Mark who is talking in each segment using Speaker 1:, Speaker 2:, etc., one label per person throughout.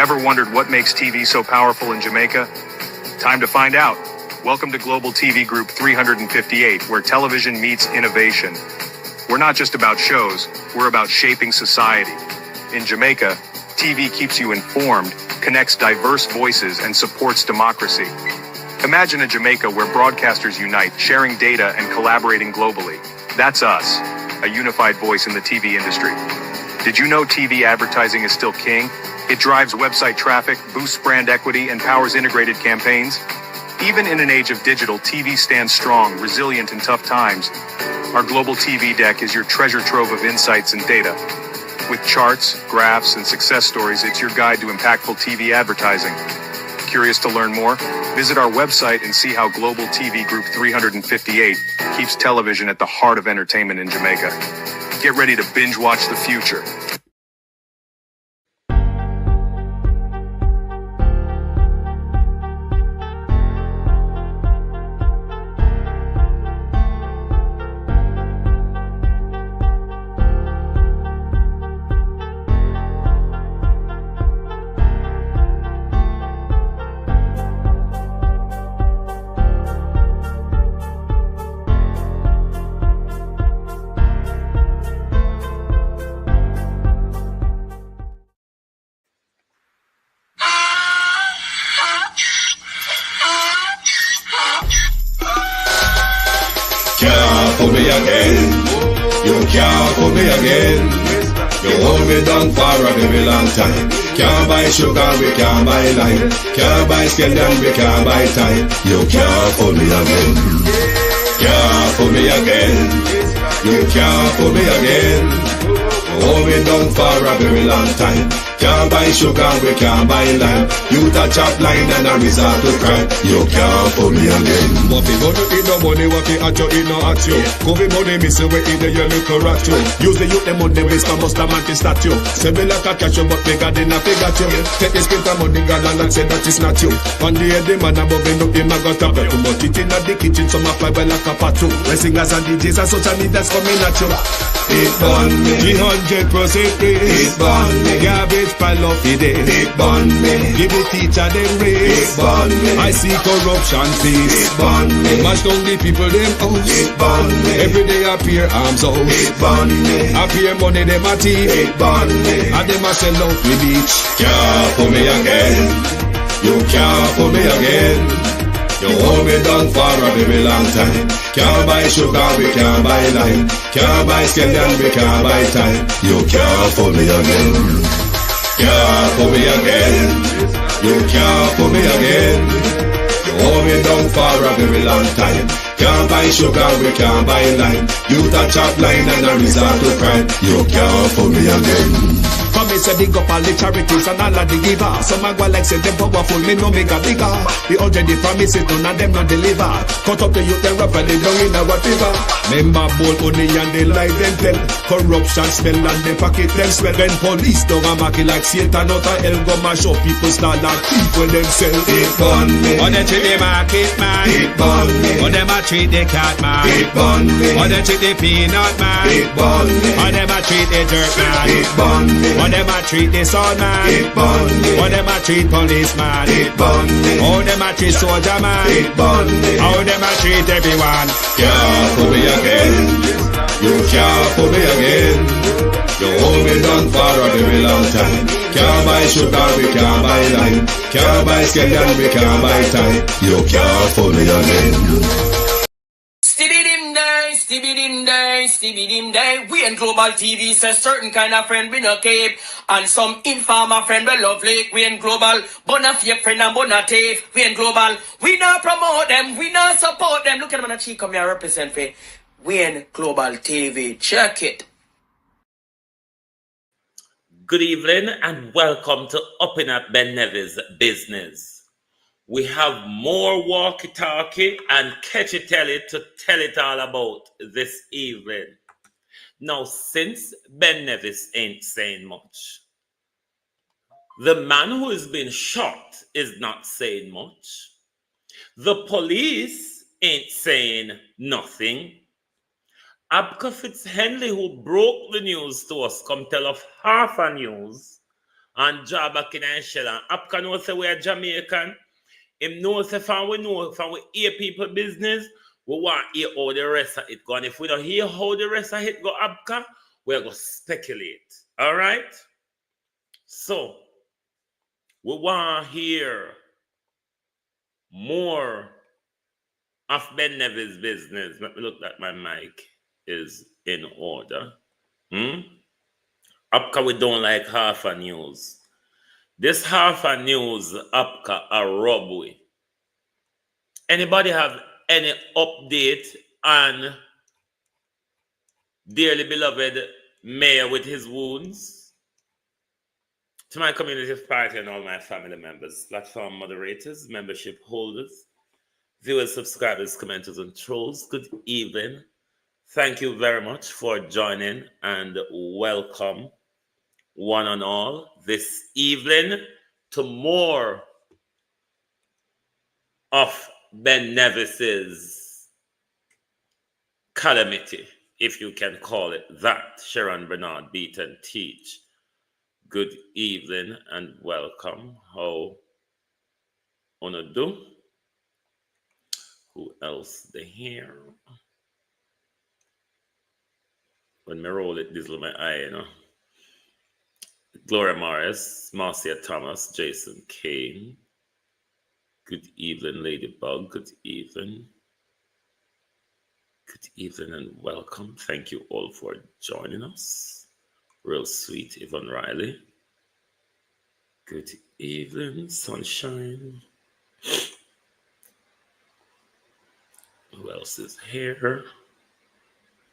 Speaker 1: Ever wondered what makes TV so powerful in Jamaica? Time to find out. Welcome to Global TV Group 358, where television meets innovation. We're not just about shows, we're about shaping society. In Jamaica, TV keeps you informed, connects diverse voices, and supports democracy. Imagine a Jamaica where broadcasters unite, sharing data and collaborating globally. That's us, a unified voice in the TV industry. Did you know TV advertising is still king? It drives website traffic, boosts brand equity, and powers integrated campaigns. Even in an age of digital, TV stands strong, resilient in tough times. Our global TV deck is your treasure trove of insights and data. With charts, graphs, and success stories, it's your guide to impactful TV advertising. Curious to learn more? Visit our website and see how Global TV Group 358 keeps television at the heart of entertainment in Jamaica. Get ready to binge watch the future.
Speaker 2: Put me again, you can't put me again. You hold me down for a very long time. Can't buy sugar, we can't buy lime. Can't buy scallion, we can't buy time. You can't put me again. Can't put me again. You can't put me again. You hold me down for a very long time. Can't buy sugar, we can't buy lime. You touch up line and a resort to crime. You can't put me again.
Speaker 3: What we gonna eat no money, what we at you, eat no at you. Covid money, miss away in the yellow rat you. Use the youth, them on the waste, and bust a man to statue. Say me like a catch you, but bigger than a figure you. Take the spit of money, girl, and say that is not you. On the head, the man above him, look him, I got a bet. But it in the kitchen, some of my well like a patu. When singers and DJs and social media's coming at you.
Speaker 2: It burn me,
Speaker 3: 300% raise.
Speaker 2: it burn me,
Speaker 3: Garbage pile of the day.
Speaker 2: it burn me,
Speaker 3: Give the teacher them
Speaker 2: it
Speaker 3: raise.
Speaker 2: burn me,
Speaker 3: I see corruption
Speaker 2: it
Speaker 3: face.
Speaker 2: burn me,
Speaker 3: Mash down the people them house.
Speaker 2: it burn me,
Speaker 3: Every day appear arms out.
Speaker 2: it burn me,
Speaker 3: Appear money them a thief.
Speaker 2: it burn me.
Speaker 3: And them a sell out the beach.
Speaker 2: Can't put me again, you can't put me again. You hold me down for a very long time. Can't buy sugar, we can't buy lime. Can't buy scallion, we can't buy time. You can't put me again. Can't put me again. You can't put me again. You hold me down for a very long time. Can't buy sugar, we can't buy lime. You touch up line and a resort to crime. You can't put me again.
Speaker 3: Come me say big up all the charities and all of the giver. Some a go like say them powerful, me no make a bigger. The 100 the promises, none of them not deliver. Cut up the youth, them rap and they down in our river. Member bold money and they lie them tell. Corruption smell and they pocket them swell. When police don't a market like Satan out of hell, go mash up people start like thief when them sell.
Speaker 2: It burn me,
Speaker 3: On they treat the market man.
Speaker 2: it burn me,
Speaker 3: On them a treat the cat man.
Speaker 2: it burn me,
Speaker 3: On they treat the peanut man.
Speaker 2: it burn me,
Speaker 3: On them a treat the dirt man.
Speaker 2: it burn me,
Speaker 3: On them a treat the soul man.
Speaker 2: it burn me,
Speaker 3: How them a treat policeman.
Speaker 2: it burn me,
Speaker 3: How them a treat soldier man.
Speaker 2: it burn me.
Speaker 3: How them a treat everyone.
Speaker 2: Can't put me again, you can't put me again. You hold me down for a very long time. Can't buy sugar, we can't buy lime. Can't buy scallion, we can't buy time. You can't put me again.
Speaker 4: Stevie dim day. We in Global TV says certain kind of friend we no keep. And some informer friend we lovely. We in Global, bona fake friend and bona thief. We in Global, we not promote them, we not support them. Look at them on the cheek, come here represent for we in Global TV. Check it.
Speaker 5: Good evening and welcome to Up in at Belnavis Business. We have more walkie-talkie and catchy-telly to tell it all about this evening. Now, since Belnavis ain't saying much, the man who has been shot is not saying much, the police ain't saying nothing, Abka Fitzhenley, who broke the news to us, come tell us half a news, and draw back in a shell. And Apka know say we are Jamaican. Him know say from we hear people business, we want to hear how the rest of it go. And if we don't hear how the rest of it go, Apka, we're going to speculate. All right? So, we want to hear more of Belnavis business. Let me look at my mic is in order. Apka, we don't like half a news. This half a news, Apka, a robbery. Anybody have any update on dearly beloved mayor with his wounds? To my community party and all my family members, platform moderators, membership holders, viewers, subscribers, commenters, and trolls, good evening. Thank you very much for joining and welcome one and all this evening to more of Belnavis's calamity, if you can call it that. Sharon Bernard Beat and Teach. Good evening and welcome. How wanna do? Who else they here? When me roll it, this is my eye, you know. Gloria Morris, Marcia Thomas, Jason Kane. Good evening, Ladybug. Good evening. Good evening and welcome. Thank you all for joining us. Real sweet, Yvonne Riley. Good evening, Sunshine. Who else is here?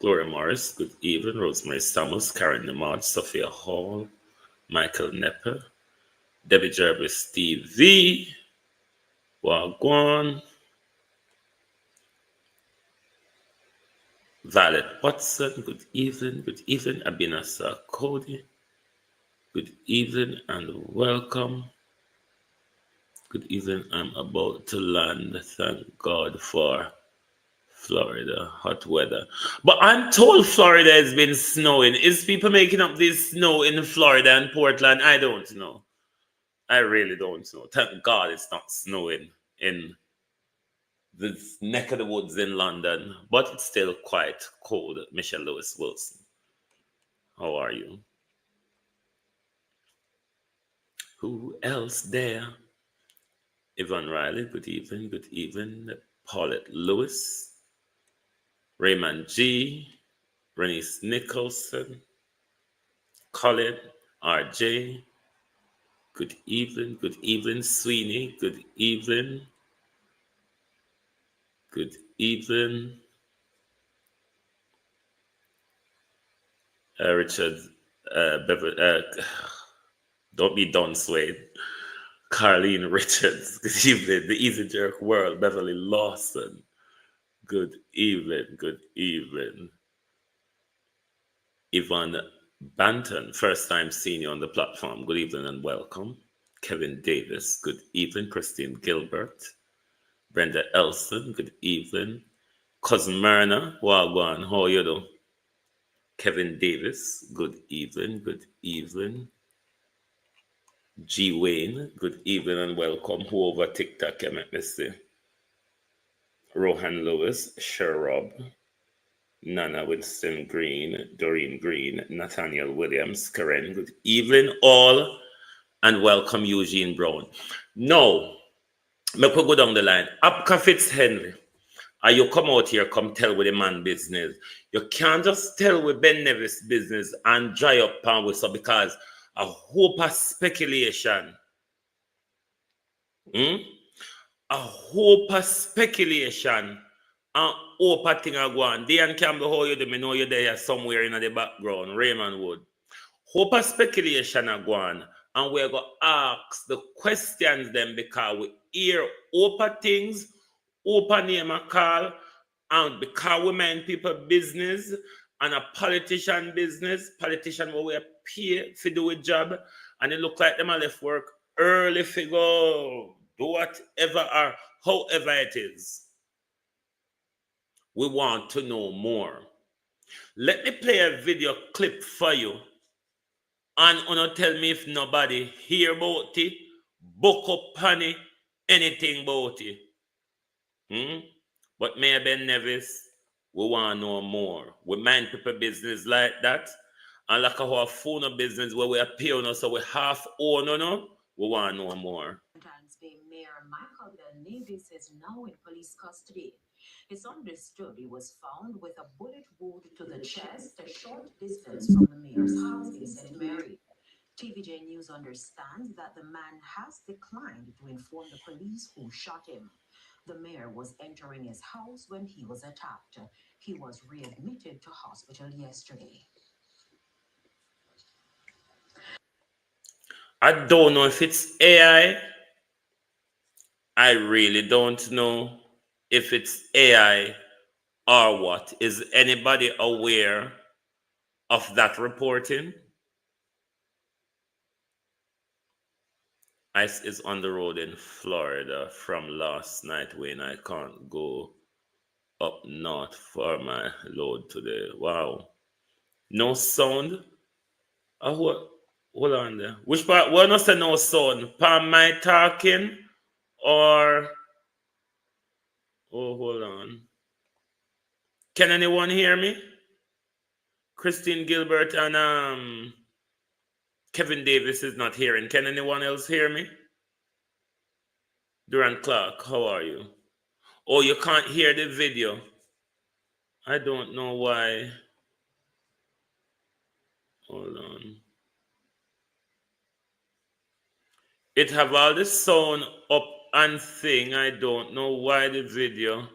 Speaker 5: Gloria Morris, good evening. Rosemary Summers, Karen Nemard, Sophia Hall, Michael Nepper, Debbie Jervis, Steve V, Wagwan, Violet Watson, good evening. Good evening, Abinasa Cody. Good evening and welcome. Good evening. I'm about to land. Thank God for Florida, hot weather. But I'm told Florida has been snowing. Is people making up this snow in Florida and Portland? I don't know. I really don't know. Thank God it's not snowing in the neck of the woods in London, but it's still quite cold. Michelle Lewis Wilson, how are you? Who else there? Yvonne Riley, good evening. Good evening. Paulette Lewis. Raymond G, Renice Nicholson, Colin, RJ, good evening, Sweeney, good evening, Richard, don't be done, Swade, Carlene Richards, good evening, the Easy Jerk World, Beverly Lawson, good evening, Yvonne Banton, first time seeing you on the platform. Good evening and welcome. Kevin Davis, good evening. Christine Gilbert. Brenda Elson, good evening. Cousin Myrna, Wagwan, how are you doing? Kevin Davis, good evening. G. Wayne, good evening and welcome. Who over TikTok, let me see. Rohan Lewis, Sherrob. Nana Winston Green, Doreen Green, Nathaniel Williams, Karen, good evening all, and welcome Eugene Brown. Now, me could go down the line. Apka Fitzhenry, and you come out here, come tell with the man business. You can't just tell with Belnavis business and dry up pan with so because a hope of speculation. A hope of speculation. And hope thing are going. Dan Campbell, how you do? Me know you're there somewhere in the background. Raymond Wood. Hope of speculation are going. And we're going to ask the questions then because we hear open things, open name a call, and because we mind people business and a politician business, politician where we pay to do a job, and it look like them left work early to go do whatever or however it is. We want to know more. Let me play a video clip for you And uno tell me if nobody hear about it, book up on it, anything about it. But Mayor Ben Nevis, we want to know more. We mind people business like that. And like our phone business where we are paying so we half own, we want to know more.
Speaker 6: Mayor Michael Belnavis is now in police custody. It's understood he was found with a bullet wound to the chest, a short distance from the mayor's house in St. Mary. TVJ News understands that the man has declined to inform the police who shot him. The mayor was entering his house when he was attacked. He was readmitted to hospital yesterday.
Speaker 5: I don't know if it's AI. I really don't know if it's AI or what. Is anybody aware of that reporting? ICE is on the road in Florida from last night when I can't go up north for my load today. Wow. No sound? Hold on there. Which part? Well, not say no sound. Palm my talking or... Oh, hold on. Can anyone hear me? Christine Gilbert and Kevin Davis is not hearing. Can anyone else hear me? Durant Clark, how are you? Oh, you can't hear the video. I don't know why. Hold on. It have all the sound up and thing. I don't know why the video.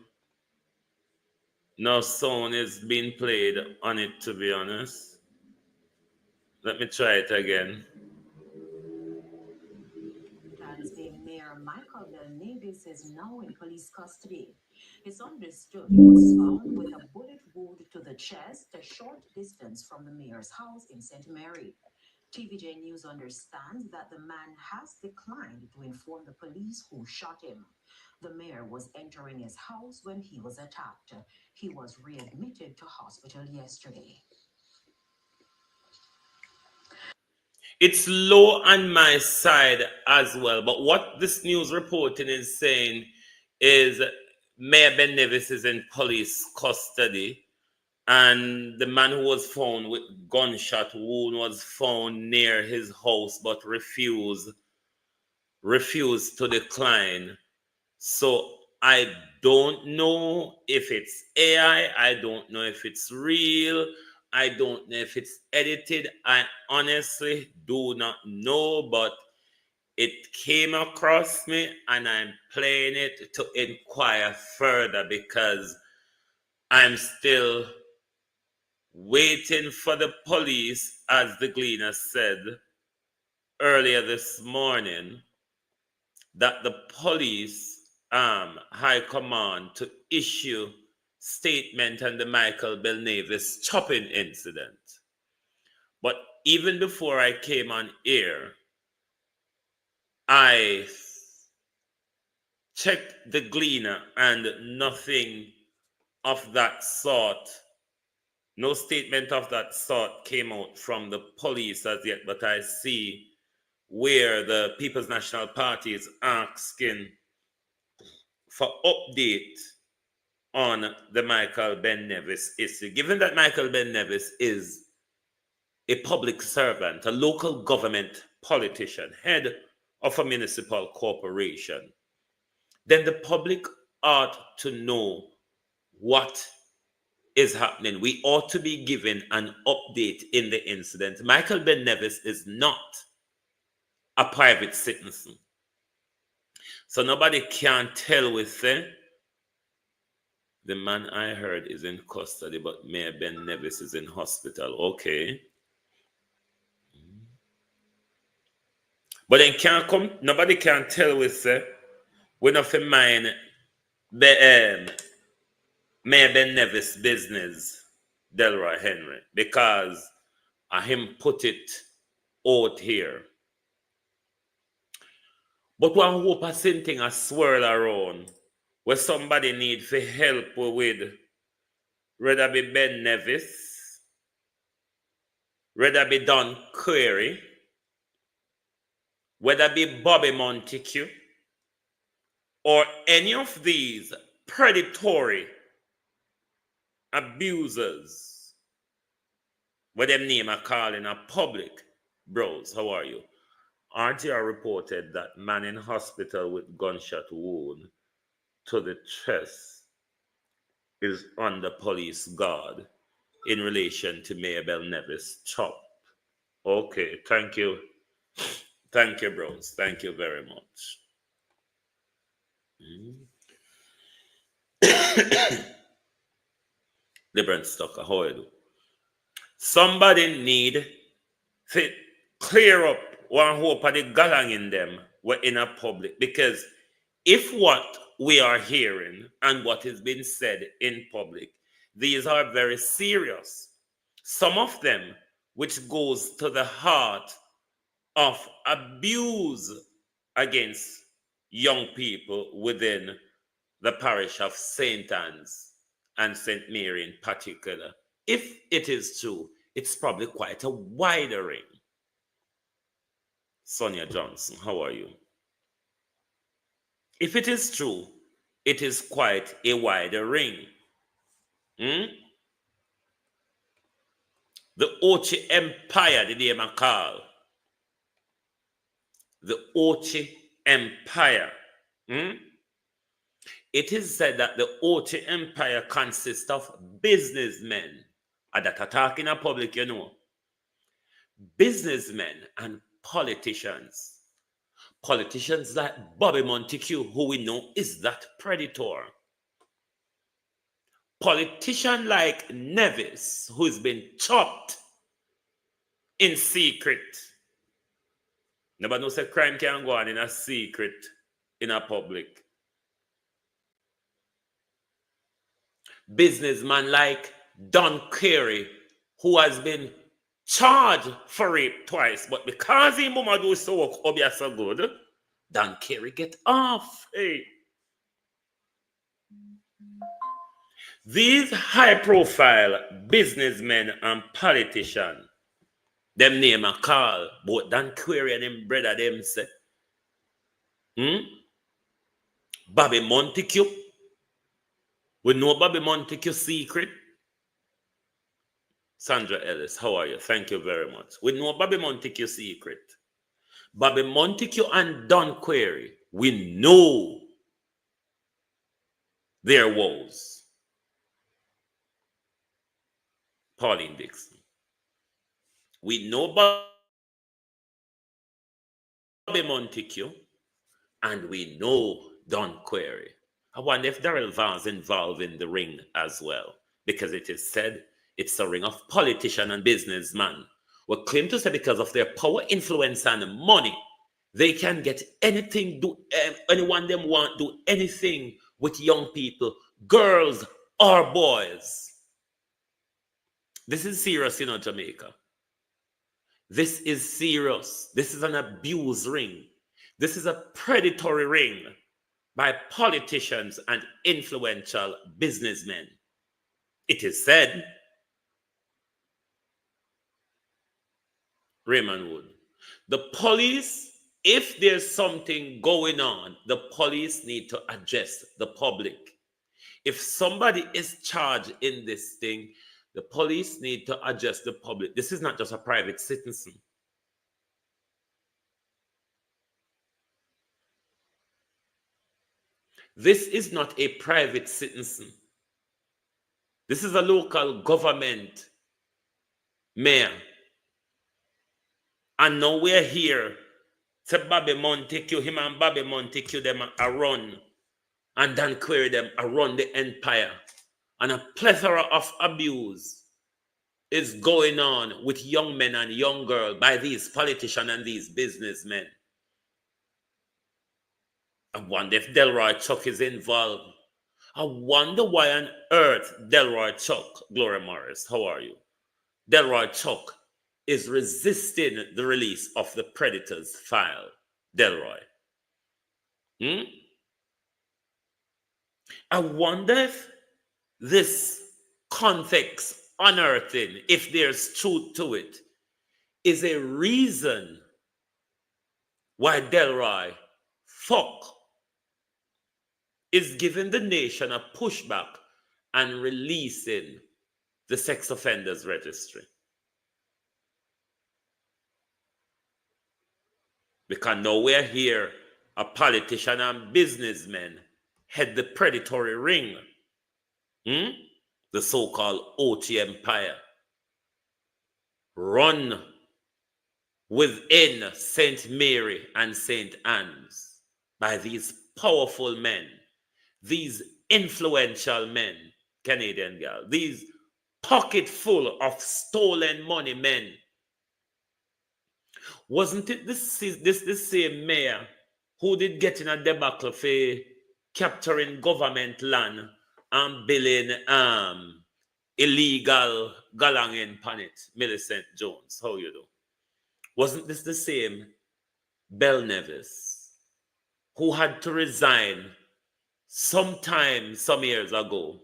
Speaker 5: No sound is being played on it, to be honest. Let me try it again.
Speaker 6: Mayor Michael Belnavis is now in police custody. It's understood he was found with a bullet wound to the chest, a short distance from the mayor's house in St. Mary. TVJ News understands that the man has declined to inform the police who shot him. The mayor was entering his house when he was attacked. He was readmitted to hospital yesterday.
Speaker 5: It's low on my side as well, but what this news reporting is saying is Mayor Ben Nevis is in police custody, and the man who was found with gunshot wound was found near his house but refused to decline. So I don't know if it's AI, I don't know if it's real, I don't know if it's edited. I honestly do not know, but it came across me and I'm playing it to inquire further because I'm still waiting for the police, as the Gleaner said earlier this morning, that the police high command to issue statement on the Michael Belnavis chopping incident. But even before I came on air, I checked the Gleaner and nothing of that sort, no statement of that sort came out from the police as yet, but I see where the People's National Party is asking for update on the Michael Ben Nevis issue. Given that Michael Ben Nevis is a public servant, a local government politician, head of a municipal corporation, then the public ought to know what is happening. We ought to be given an update in the incident. Michael Ben Nevis is not a private citizen. So nobody can tell with the man I heard is in custody, but Mayor Ben Nevis is in hospital. Okay. But then can't come, nobody can tell with we nothing mind Mayor Ben Nevis business, Delroy Henry, because him put it out here. But one hope a same thing a swirl around where somebody need for help with, whether be Ben Nevis, whether it be Don Query, whether it be Bobby Montague, or any of these predatory abusers, what them name are calling a public, bros, how are you? RTR reported that man in hospital with gunshot wound to the chest is under police guard in relation to Mayor Belnavis chop. Okay, thank you. Thank you, bros. Thank you very much. Liberal Stocker, how are you? Somebody need to clear up one hope of the galang in them were in a public, because if what we are hearing and what is being said in public, these are very serious. Some of them which goes to the heart of abuse against young people within the parish of St. Anne's and St. Mary in particular. If it is true, it's probably quite a wider ring. Sonia Johnson, how are you? If it is true, it is quite a wider ring. The Ochi Empire, the name I call. The Ochi Empire. It is said that the Ochi Empire consists of businessmen. And that are talking in public, you know. Businessmen and politicians. Politicians like Bobby Montague, who we know is that predator. Politician like Nevis, who's been chopped in secret. Nobody knows that crime can go on in a secret, in a public. Businessman like Don Query, who has been charged for rape twice, but because he mama do so work so good, Don Query get off. Hey. These high-profile businessmen and politicians, them name a call, both Don Query and him brother them say, Bobby Montague. We know Bobby Montague's secret. Sandra Ellis, how are you? Thank you very much. We know Bobby Montague's secret. Bobby Montague and Don Query, we know their woes. Pauline Dixon. We know Bobby Montague and we know Don Query. I wonder if Darrell Vance involved in the ring as well, because it is said it's a ring of politician and businessman who claim to say because of their power, influence, and money, they can get anything, anyone them want, do anything with young people, girls or boys. This is serious, you know, Jamaica. This is serious. This is an abuse ring. This is a predatory ring by politicians and influential businessmen. It is said, Raymond Wood, the police, if there's something going on, the police need to address the public. If somebody is charged in this thing, the police need to address the public. This is not just a private citizen. This is not a private citizen. This is a local government mayor. And now we're here to Bobby Montague, him and Bobby Montague, them are run. And Don Query, them are run the empire. And a plethora of abuse is going on with young men and young girls by these politicians and these businessmen. I wonder if Delroy Chuck is involved. I wonder why on earth Delroy Chuck, Gloria Morris, how are you? Delroy Chuck is resisting the release of the Predators file. Delroy. I wonder if this context unearthing, if there's truth to it, is a reason why Delroy Fuck is giving the nation a pushback and releasing the sex offenders registry. Because now we're here, a politician and businessmen head the predatory ring, the so-called OT empire, run within St. Mary and St. Anne's by these powerful men, these influential men, Canadian girl, these pocket full of stolen money men. Wasn't it this same mayor who did get in a debacle for capturing government land and building illegal galangin pan it, Millicent Jones? How you do? Wasn't this the same Belnavis who had to resign some years ago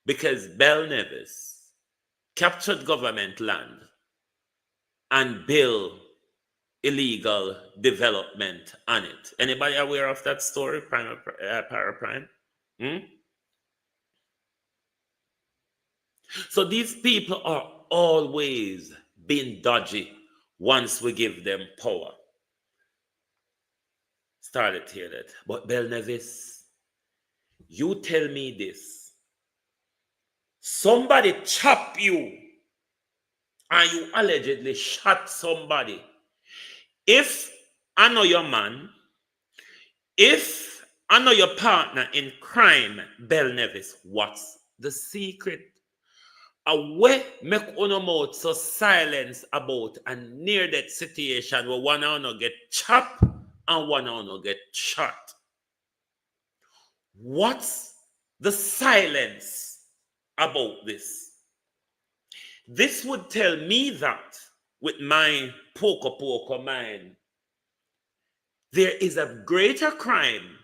Speaker 5: because Belnavis captured government land and built illegal development on it? Anybody aware of that story, Paraprime? So these people are always being dodgy once we give them power. Started here that. But Belnavis, you tell me this. Somebody chop you and you allegedly shot somebody. If I know your man, if I know your partner in crime, Belnavis, what's the secret? A way make uno mouth so silence about a near-death situation where one uno get chopped and one uno get shot. What's the silence about this? This would tell me that with my poker mind, there is a greater crime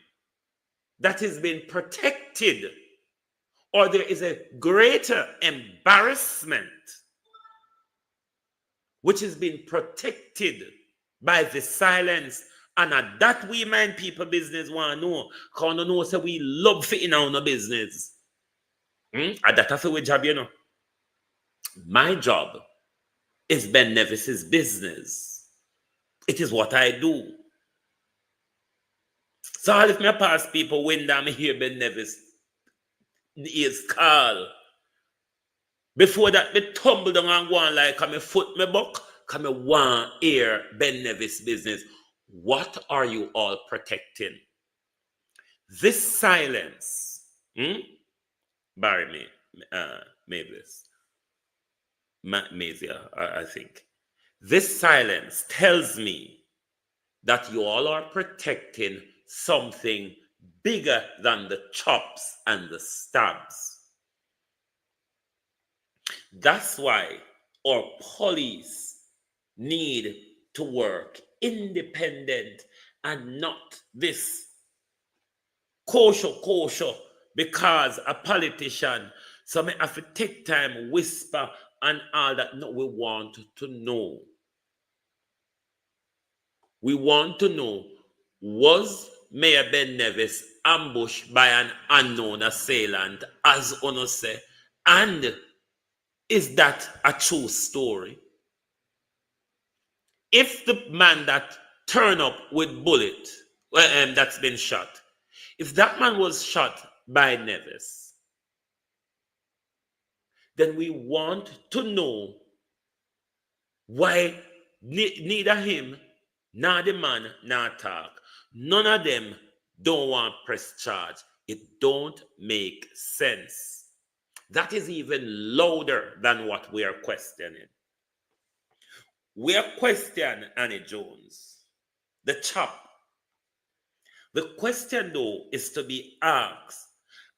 Speaker 5: that is being protected, or there is a greater embarrassment which is being protected by the silence. And at that we mind people business want to know, because we know so we love fitting on our business. And that's our job, you know. My job is Belnavis's business. It is what I do. So if me pass people when I'm here Belnavis is call. Before that, me tumble down and go on like my foot me buck, because me want hear Belnavis business. What are you all protecting? This silence, Barry Mavis, Mazia, I think. This silence tells me that you all are protecting something bigger than the chops and the stabs. That's why our police need to work independent and not this kosho, because a politician, so may have to take time, whisper and all that. No, we want to know. We want to know, was Mayor Belnavis ambushed by an unknown assailant, as Ono say, and is that a true story? If the man that turned up with bullet, that's been shot, if that man was shot by Nevis, then we want to know why neither him, nor the man, nor talk. None of them don't want press charge. It don't make sense. That is even louder than what we are questioning. We are questioning Annie Jones, the chop. The question, though, is to be asked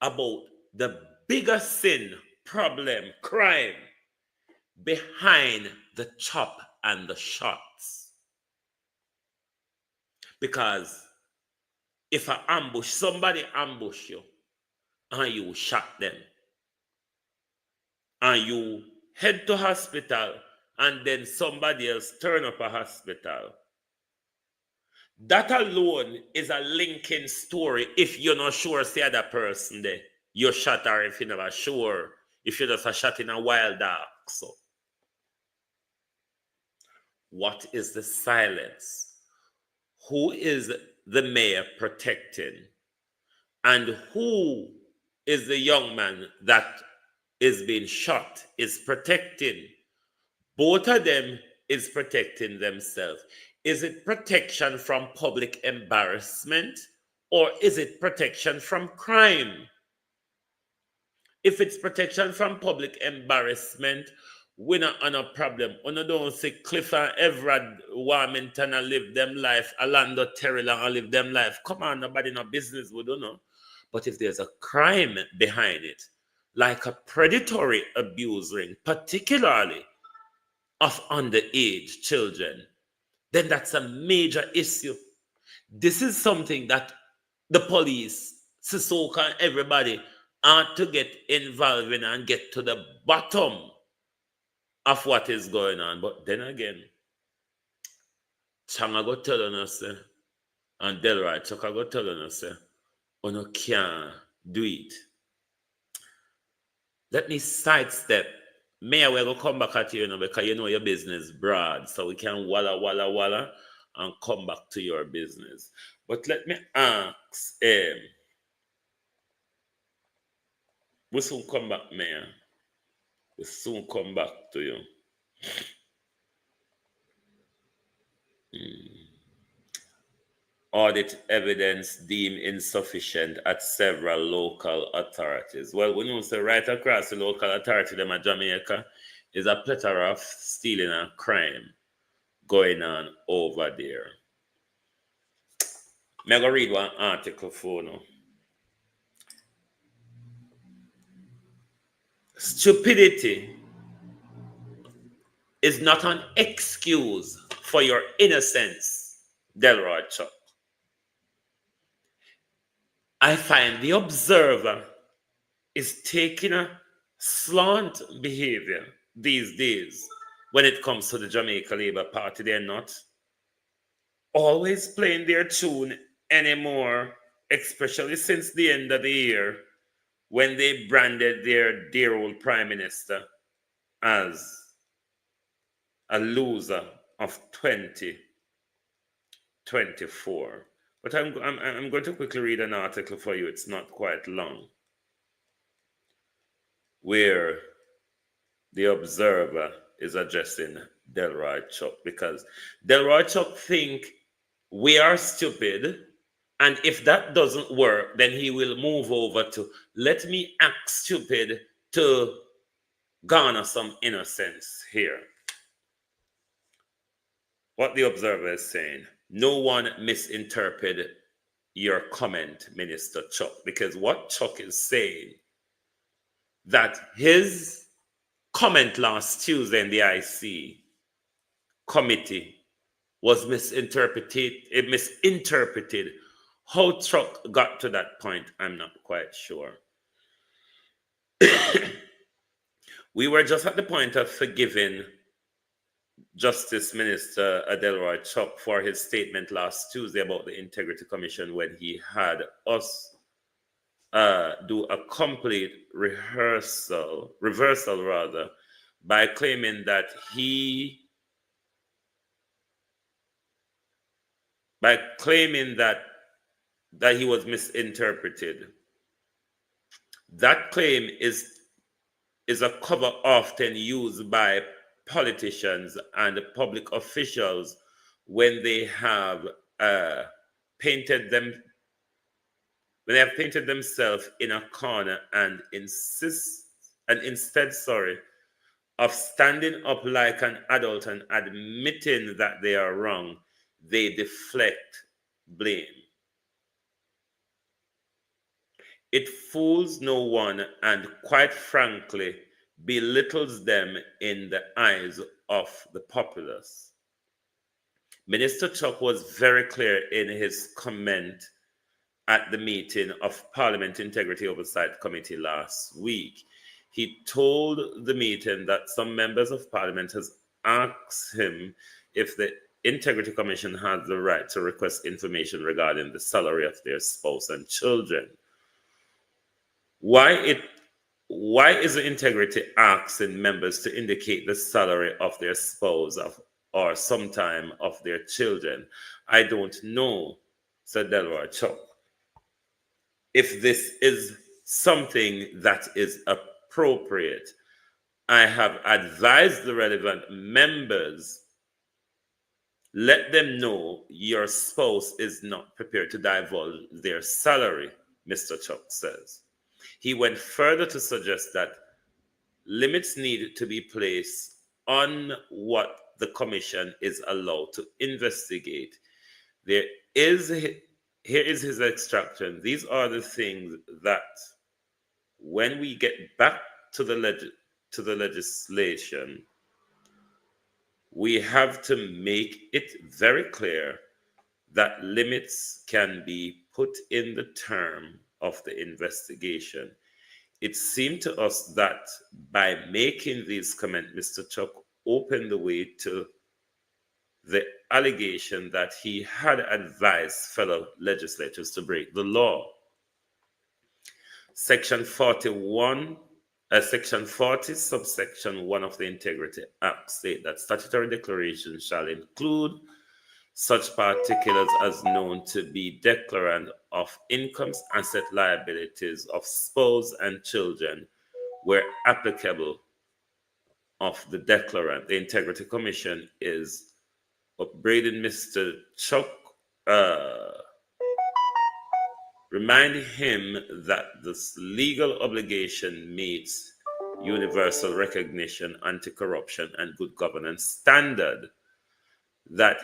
Speaker 5: about the bigger sin, problem, crime behind the chop and the shots. Because if somebody ambush you and you shot them, and you head to hospital and then somebody else turn up a hospital. That alone is a linking story if you're not sure it's the other person there. You shot, or if you're never sure, if you're just a shot in a wild dark. So, what is the silence? Who is the mayor protecting? And who is the young man that is being shot, is protecting? Both of them is protecting themselves. Is it protection from public embarrassment, or is it protection from crime? If it's protection from public embarrassment, we're not on a problem. We don't see Cliff and Everard Warmington and live them life, Orlando Terrell and live them life. Come on, nobody in our business, we don't know. But if there's a crime behind it, like a predatory abuse ring, particularly of underage children, then that's a major issue. This is something that the police, Sissoko, and everybody ought to get involved in and get to the bottom of what is going on. But then again, Changa go telling us, and Delroy Chuck go telling us, you can't do it. Let me sidestep. Mayor, we're going to come back at you, because you know your business broad, so we can walla and come back to your business. But let me ask, we soon come back, Mayor. We soon come back to you. Audit evidence deemed insufficient at several local authorities. Well, we know so right across the local authority, them at Jamaica, is a plethora of stealing and crime going on over there. I'm going to read one article for you. Stupidity is not an excuse for your innocence, Delroy Chuck. I find the observer is taking a slant behavior these days when it comes to the Jamaica Labour Party. They're not always playing their tune anymore, especially since the end of the year when they branded their dear old Prime Minister as a loser of 2024. But I'm going to quickly read an article for you. It's not quite long, where the observer is addressing Delroy Chuck, because Delroy Chuck think we are stupid, and if that doesn't work, then he will move over to let me act stupid to garner some innocence here. What the observer is saying: no one misinterpreted your comment, Minister Chuck, because what Chuck is saying, that his comment last Tuesday in the IC committee was misinterpreted. How Chuck got to that point, I'm not quite sure. We were just at the point of forgiving Justice Minister Delroy Chuck for his statement last Tuesday about the Integrity Commission, when he had us do a complete reversal by claiming that he was misinterpreted. That claim is a cover often used by politicians and public officials when they have painted themselves in a corner and instead of standing up like an adult and admitting that they are wrong, they deflect blame. It fools no one and, quite frankly, belittles them in the eyes of the populace. Minister Chuck was very clear in his comment at the meeting of Parliament Integrity Oversight Committee last week. He told the meeting that some members of Parliament has asks him if the Integrity Commission has the right to request information regarding the salary of their spouse and children. Why is the Integrity asking members to indicate the salary of their spouse or sometime of their children? I don't know, said Delroy Chuck. If this is something that is appropriate, I have advised the relevant members, let them know your spouse is not prepared to divulge their salary, Mr. Chuck says. He went further to suggest that limits needed to be placed on what the commission is allowed to investigate. Here is his extraction. These are the things that, when we get back to the legislation, we have to make it very clear that limits can be put in the term of the investigation. It seemed to us that by making these comments, Mr. Chuck opened the way to the allegation that he had advised fellow legislators to break the law. Section 40, subsection 1 of the Integrity Act states that statutory declarations shall include such particulars as known to be declarant of incomes, asset, liabilities of spouse and children, where applicable, of the declarant. The Integrity Commission is upbraiding Mr. Chuck, reminding him that this legal obligation meets universal recognition, anti-corruption, and good governance standard that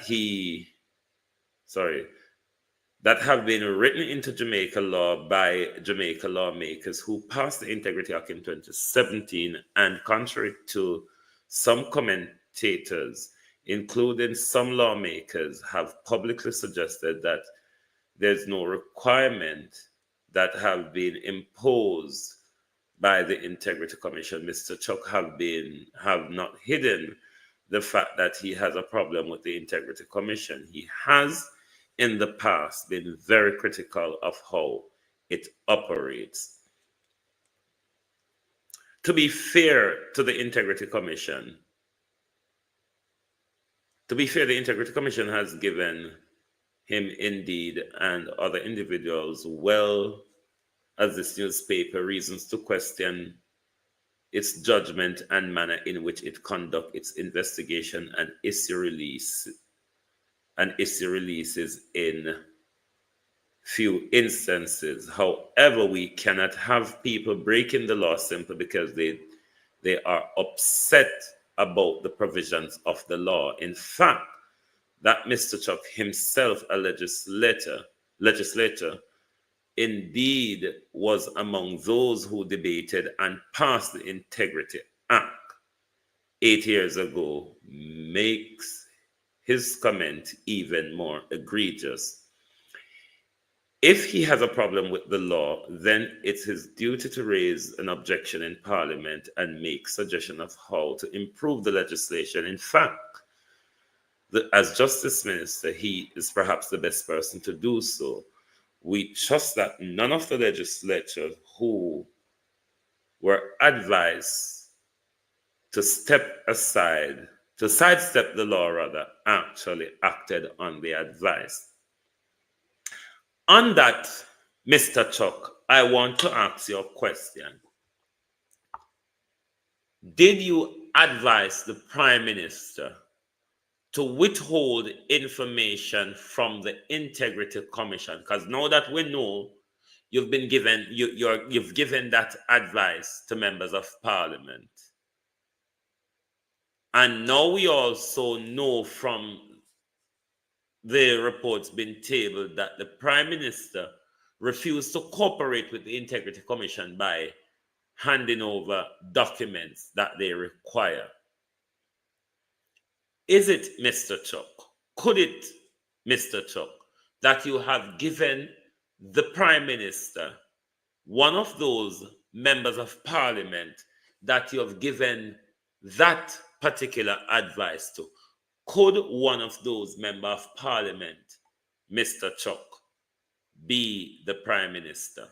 Speaker 5: have been written into Jamaica law by Jamaica lawmakers who passed the Integrity Act in 2017, and contrary to some commentators, including some lawmakers, have publicly suggested that there's no requirement that have been imposed by the Integrity Commission. Mr. Chuck have not hidden the fact that he has a problem with the Integrity Commission. He has in the past been very critical of how it operates. To be fair to the Integrity Commission, the Integrity Commission has given him, indeed, and other individuals, well as this newspaper, reasons to question its judgment and manner in which it conducts its investigation and issue releases in few instances. However, we cannot have people breaking the law simply because they are upset about the provisions of the law. In fact, that Mr. Chuck himself, a legislator, indeed was among those who debated and passed the Integrity Act 8 years ago, makes his comment even more egregious. If he has a problem with the law, then it's his duty to raise an objection in Parliament and make suggestion of how to improve the legislation. In fact, as Justice Minister, he is perhaps the best person to do so. We trust that none of the legislators who were advised to sidestep the law rather, actually acted on the advice. On that, Mr. Chuck, I want to ask you a question. Did you advise the Prime Minister to withhold information from the Integrity Commission? Because now that we know you've given that advice to members of Parliament, and now we also know from the reports being tabled that the Prime Minister refused to cooperate with the Integrity Commission by handing over documents that they require. Is it, Mr. Chuck, could it, Mr. Chuck, that you have given the Prime Minister, one of those members of Parliament, that you have given that particular advice to? Could one of those member of parliament, Mr. Chuck, be the prime minister?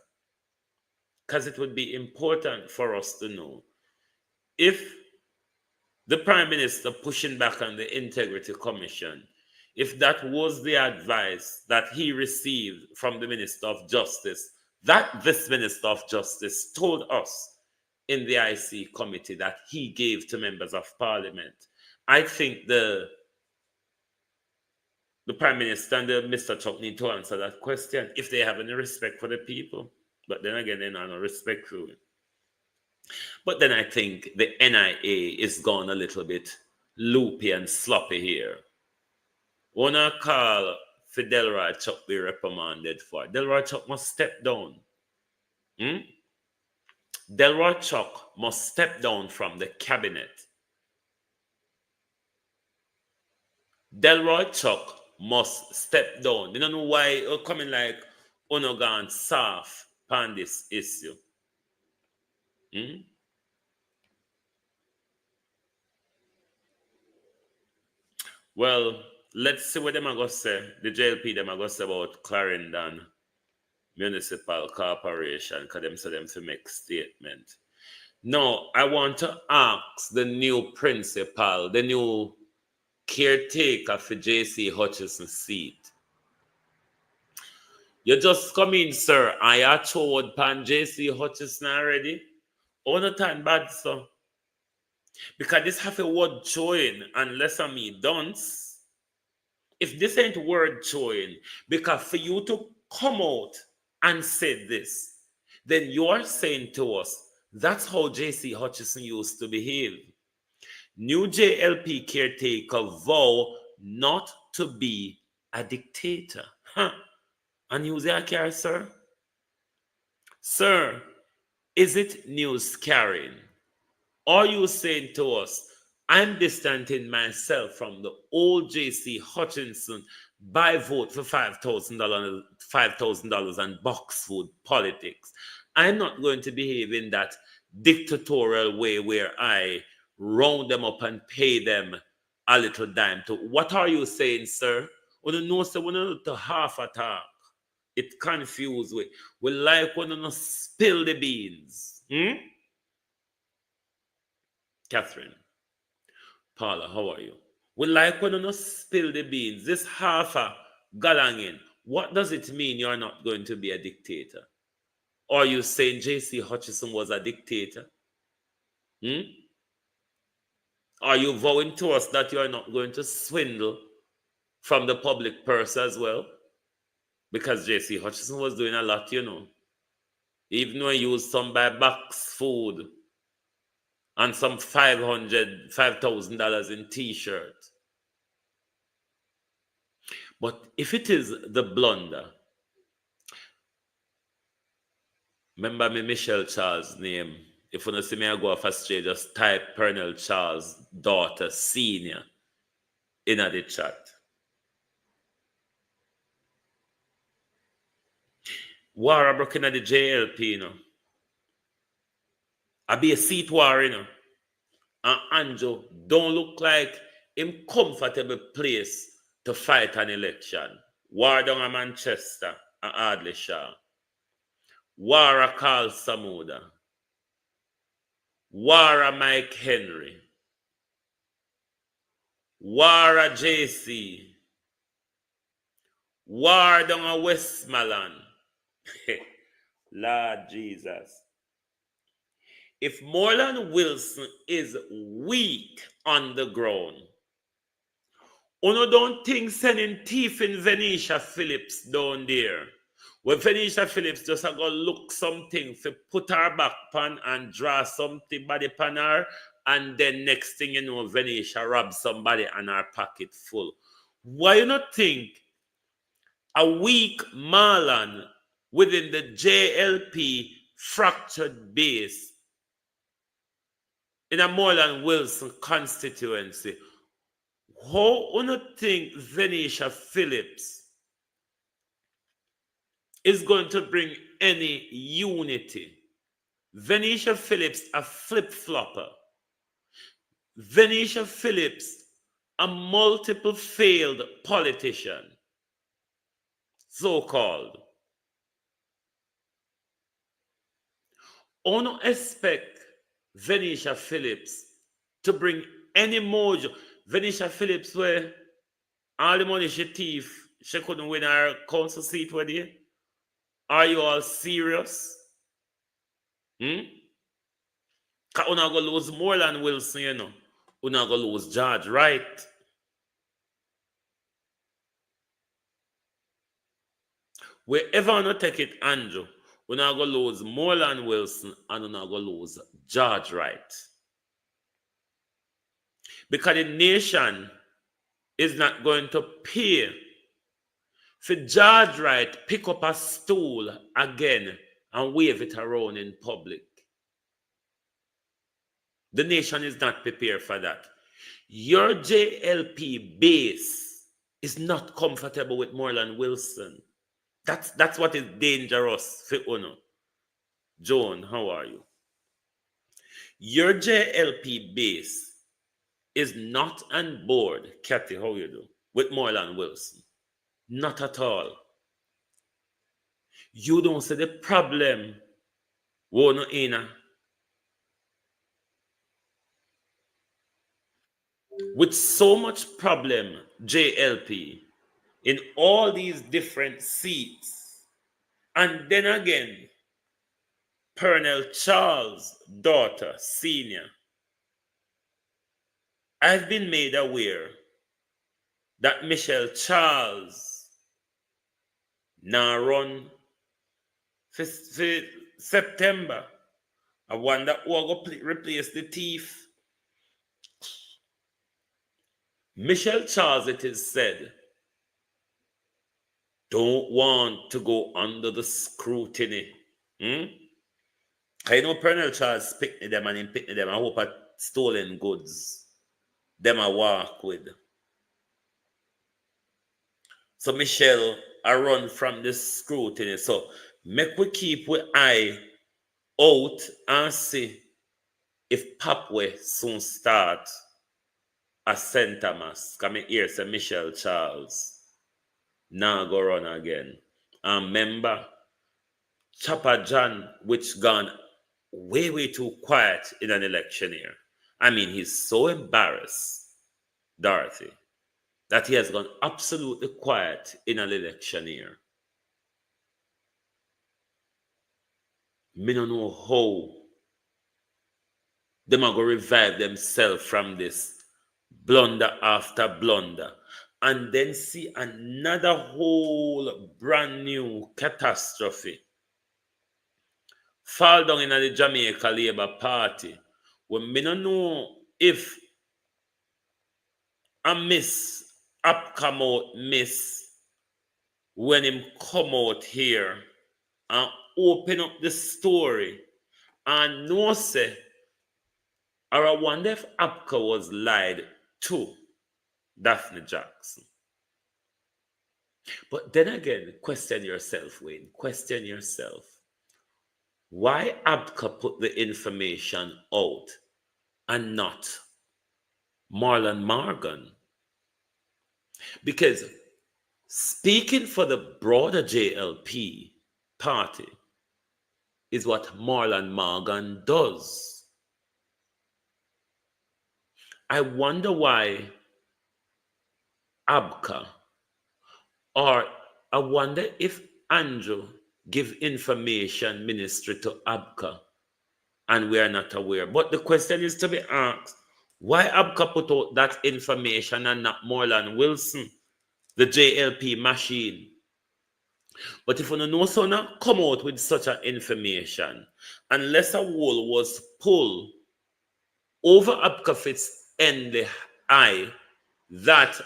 Speaker 5: Because it would be important for us to know if the prime minister pushing back on the integrity commission, if that was the advice that he received from the minister of justice, that this minister of justice told us in the IC committee that he gave to members of parliament, I think the prime minister and the Mr. Chuck need to answer that question if they have any respect for the people. But then again, they don't respect for it. But then I think the NIA is gone a little bit loopy and sloppy here. Wanna call for Delroy Chuck be reprimanded for? Delroy Chuck must step down. Delroy Chuck must step down from the cabinet. Delroy Chuck must step down. You don't know why you're coming like Onogan soft on this issue. Well, let's see what them are going to say. The JLP them are going to say about Clarendon Municipal Corporation, because them say them to make statement. Now, I want to ask the new principal, the new caretaker for JC Hutchison's seat. You just come in, sir. I are told pan JC Hutchison already. Oh, no time bad, sir. Because this have a word showing unless I me dunce. If this ain't word showing, because for you to come out and say this, then you are saying to us, that's how JC Hutchison used to behave. New JLP caretaker vow not to be a dictator. And use your car, sir? Sir, is it news carrying? Are you saying to us, I'm distancing myself from the old JC Hutchinson by vote for $5,000 and box food politics? I'm not going to behave in that dictatorial way where I round them up and pay them a little dime to. What are you saying, sir? We know, sir, we know to half attack. It confused we. We like when you spill the beans. Catherine, Paula, how are you? We like when you spill the beans. This half a galangin. What does it mean you're not going to be a dictator? Are you saying J.C. Hutchison was a dictator? Are you vowing to us that you are not going to swindle from the public purse as well? Because J.C. Hutchison was doing a lot, you know. Even though he used some buy box food and some $5,000 in t-shirt. But if it is the blunder, remember me Michelle Charles' name. If you don't see me, I go off a straight, just type Pernell Charles' daughter, senior, in the chat. War broke in the JLP, you know. I be a seat war, you know. And Anjo don't look like him comfortable place to fight an election. War down at Manchester and Ardleshire. War at Carl Samuda. War at Mike Henry. War at JC. War down at Westmoreland. Lord Jesus. If Moreland Wilson is weak on the ground, you don't think sending thief in Venetia Phillips down there. When Venetia Phillips just go look something for put her back pan and draw something body pan her, and then next thing you know, Venetia rob somebody and her pocket full. Why you not think a weak Marlon within the JLP fractured base in a Moreland Wilson constituency, how do you think Venetia Phillips is going to bring any unity? Venetia Phillips a flip-flopper. Venetia Phillips, a multiple failed politician, so-called. I don't expect Venetia Phillips to bring any mojo. Venetia Phillips, where all the money she thief, she couldn't win her council seat with you. Are you all serious? Hmm? Because you're not going to lose more than Wilson, you know. You're not going to lose George, right? Wherever you take it, Andrew, we're not going to lose more than Wilson and we're not going to lose George, right? Because the nation is not going to pay for George Wright pick up a stool again and wave it around in public. The nation is not prepared for that. Your JLP base is not comfortable with Marlon Wilson. That's what is dangerous for Uno. Joan, how are you? Your JLP base is not on board, Kathy, how you do, with Marlon Wilson. Not at all. You don't see the problem. Wono ina. With so much problem, JLP, in all these different seats. And then again, Colonel Charles' daughter, senior, I've been made aware that Michelle Charles now run for September. I wonder who will replace the thief. Michelle Charles, it is said, don't want to go under the scrutiny. I know Colonel Charles picked them and him picked them. I hope I stolen goods. Them I walk with. So Michelle, I run from the scrutiny. So make we keep we eye out and see if Papwe soon start a St. Thomas. Come here, say Michelle Charles. Now go run again. And remember, Chopper John, which gone way too quiet in an election year. I mean, he's so embarrassed, Dorothy, that he has gone absolutely quiet in an election year. Me don't know how them are going to revive themselves from this blunder after blunder, and then see another whole brand new catastrophe fall down in the Jamaica Labour Party, when me don't know if a miss up come out miss when him come out here and open up the story and no say, or I wonder if Apka was lied to Daphne Jackson. But then again, question yourself, Wayne. Question yourself. Why Abka put the information out and not Marlon Morgan? Because speaking for the broader JLP party is what Marlon Morgan does. I wonder why Abka, or I wonder if Andrew give information ministry to Abka and we are not aware. But the question is to be asked, why Abka put out that information and not Marlon Wilson, the JLP machine? But if you know so now come out with such an information, unless a wall was pulled over Abka Fitz in the eye, that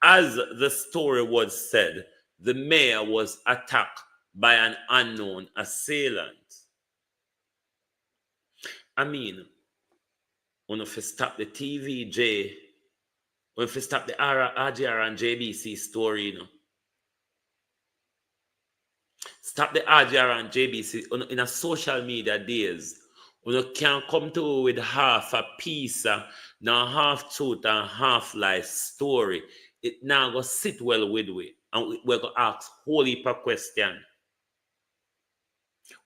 Speaker 5: as the story was said, the mayor was attacked by an unknown assailant. I mean, when if you stop the TVJ, when if you stop the RGR and JBC story, you know, stop the RGR and JBC in a social media days, You can't come to with half a piece, now half truth and half lie story. It now go sit well with we. And we're going to ask whole heap of question.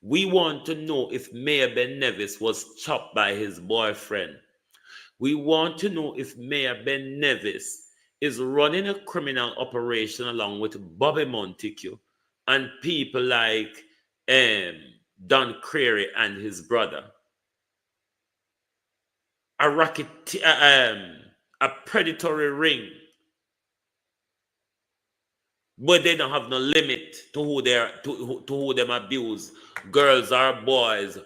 Speaker 5: We want to know if Mayor Belnavis was chopped by his boyfriend. We want to know if Mayor Belnavis is running a criminal operation along with Bobby Montague and people like Don Creary and his brother. A predatory ring, but they don't have no limit to who to who them abuse, girls or boys,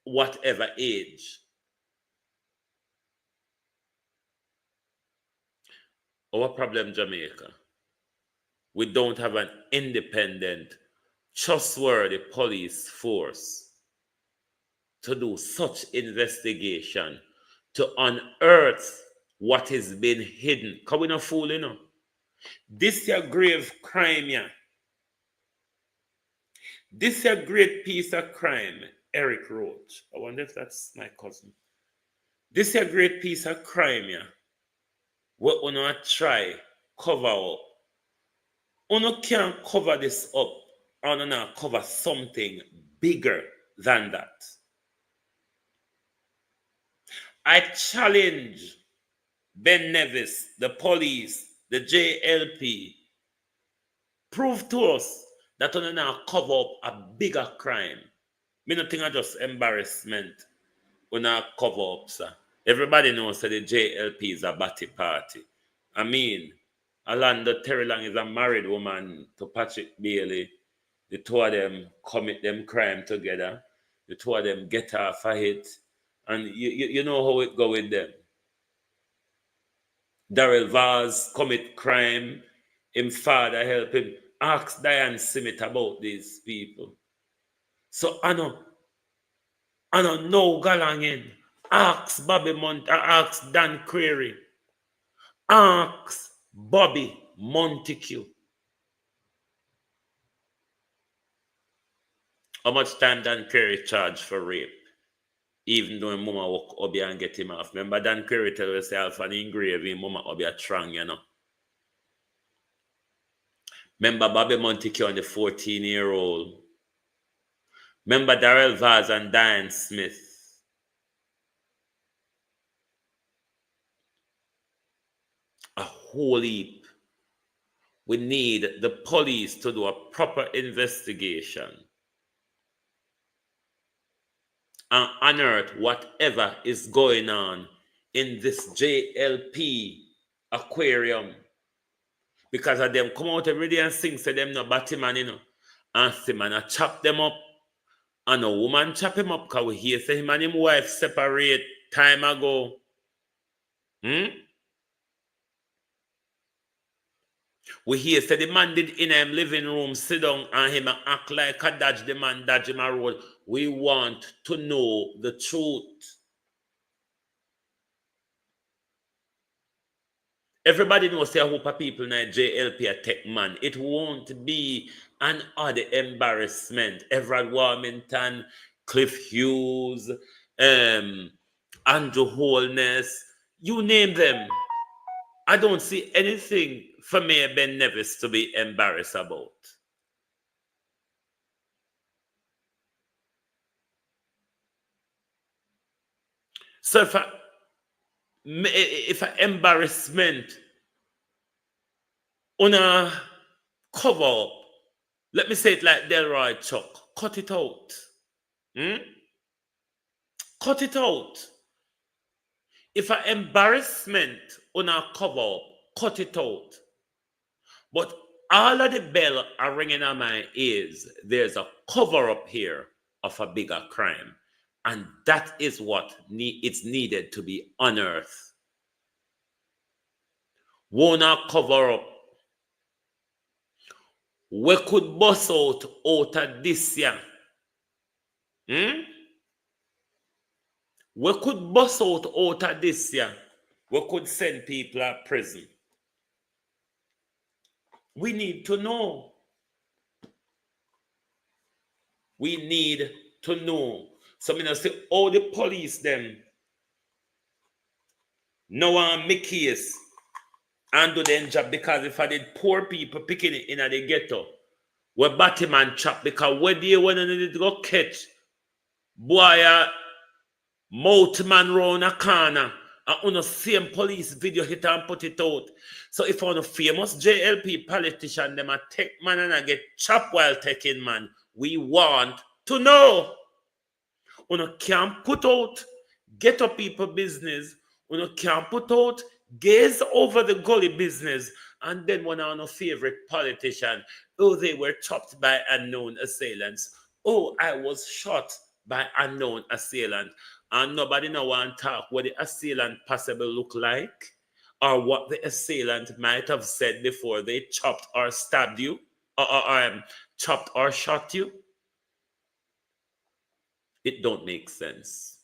Speaker 5: whatever age. Our problem, Jamaica, we don't have an independent, trustworthy police force to do such investigation to unearth what has been hidden. Because we're not fooling, you know. This is a grave crime, yeah. This is a great piece of crime, Eric Roach. I wonder if that's my cousin. This is a great piece of crime, yeah. What we not try cover up. We can't cover this up and not cover something bigger than that. I challenge Belnavis, the police, the JLP, prove to us that we now cover up a bigger crime. Me not think I just embarrassment. We now cover up, sir. Everybody knows that the JLP is a batty party. I mean, Alanda Terrylang is a married woman to Patrick Bailey. The two of them commit them crime together. The two of them get off of it. And you know how it go with them. Darrell Vaz commit crime. Him father help him. Ask Diane Smith about these people. So I know no galangin. Ask Bobby ask Dan Creary. Ask Bobby Montague. How much time Dan Creary charged for rape? Even though Mama walk up here and get him off. Remember Dan Creary tell herself and engraving Mama up here trang, you know. Remember Bobby Montague and the 14-year-old. Remember Darrell Vaz and Diane Smith. A whole heap. We need the police to do a proper investigation and unearth whatever is going on in this JLP aquarium. Because of them come out every day and sing, say them no batty man, you know. And say man, I chop them up. And a woman chop him up because we hear say him and his wife separate time ago. We hear say the man did in him living room sit down and him act like a dodge the man dodge him a road. We want to know the truth. Everybody knows say a whole of people in JLP a tech man. It won't be an other embarrassment. Everett Warmington, Cliff Hughes, Andrew Holness, you name them. I don't see anything for Mayor Belnavis to be embarrassed about. So if an embarrassment on a cover up, let me say it like Delroy Chuck, cut it out. Cut it out. If an embarrassment on a cover up, cut it out. But all of the bell are ringing on my ears. There's a cover up here of a bigger crime. And that is what it's needed to be unearthed. Wanna cover up. We could bust out of this year. We could bust out of this year. We could send people to prison. We need to know. We need to know. So me not say, oh, the police them no one make case and do their job, because if I did poor people picking it in the ghetto, where Batman chop, because where they when they did go catch boy mouth man round a corner and on the same police video hit and put it out. So if on a famous JLP politician them a take man and a get chopped while taking man, we want to know. Una can't put out ghetto people business. Una can't put out gaze over the gully business. And then one of our favorite politician, oh, they were chopped by unknown assailants. Oh, I was shot by unknown assailant. And nobody now want to talk what the assailant possibly look like, or what the assailant might have said before they chopped or stabbed you, or chopped or shot you. It don't make sense.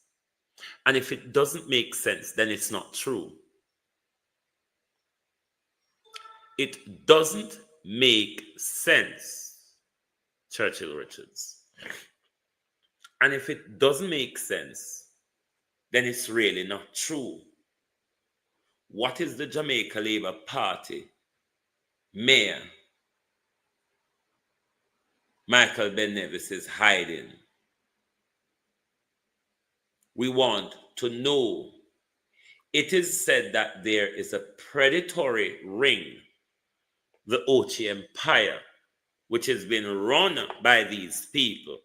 Speaker 5: And if it doesn't make sense, then it's not true. It doesn't make sense, Churchill Richards. And if it doesn't make sense, then it's really not true. What is the Jamaica Labour Party mayor Michael Belnavis is hiding? We want to know. It is said that there is a predatory ring, the Ochi Empire, which has been run by these people.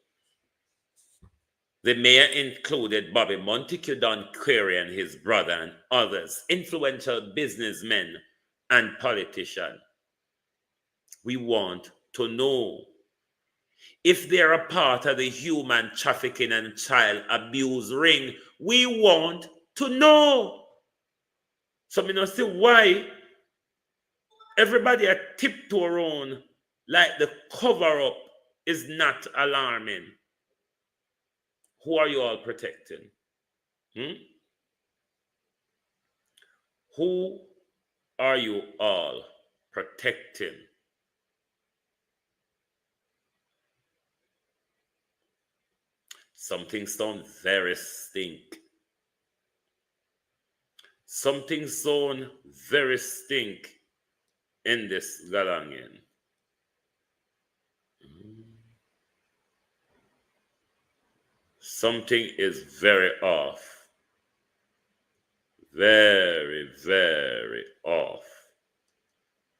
Speaker 5: The mayor included Bobby Montague Don Query and his brother and others, influential businessmen and politicians. We want to know if they're a part of the human trafficking and child abuse ring. We want to know. So me not see why everybody a tiptoe around like the cover up is not alarming. Who are you all protecting? Who are you all protecting? Something sounds very stink. Something sounds very stink in this galangian. Something is very off. Very, very off.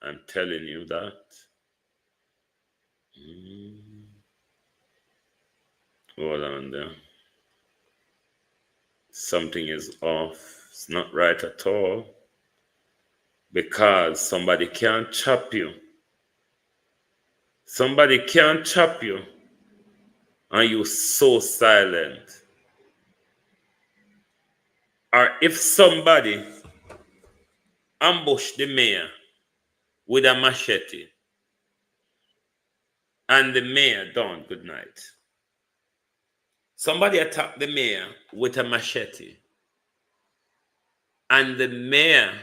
Speaker 5: I'm telling you that. Hold on there. Something is off. It's not right at all. Because somebody can't chop you. Somebody can't chop you. And you so silent. Or if somebody ambushed the mayor with a machete and the mayor done good night. Somebody attacked the mayor with a machete and the mayor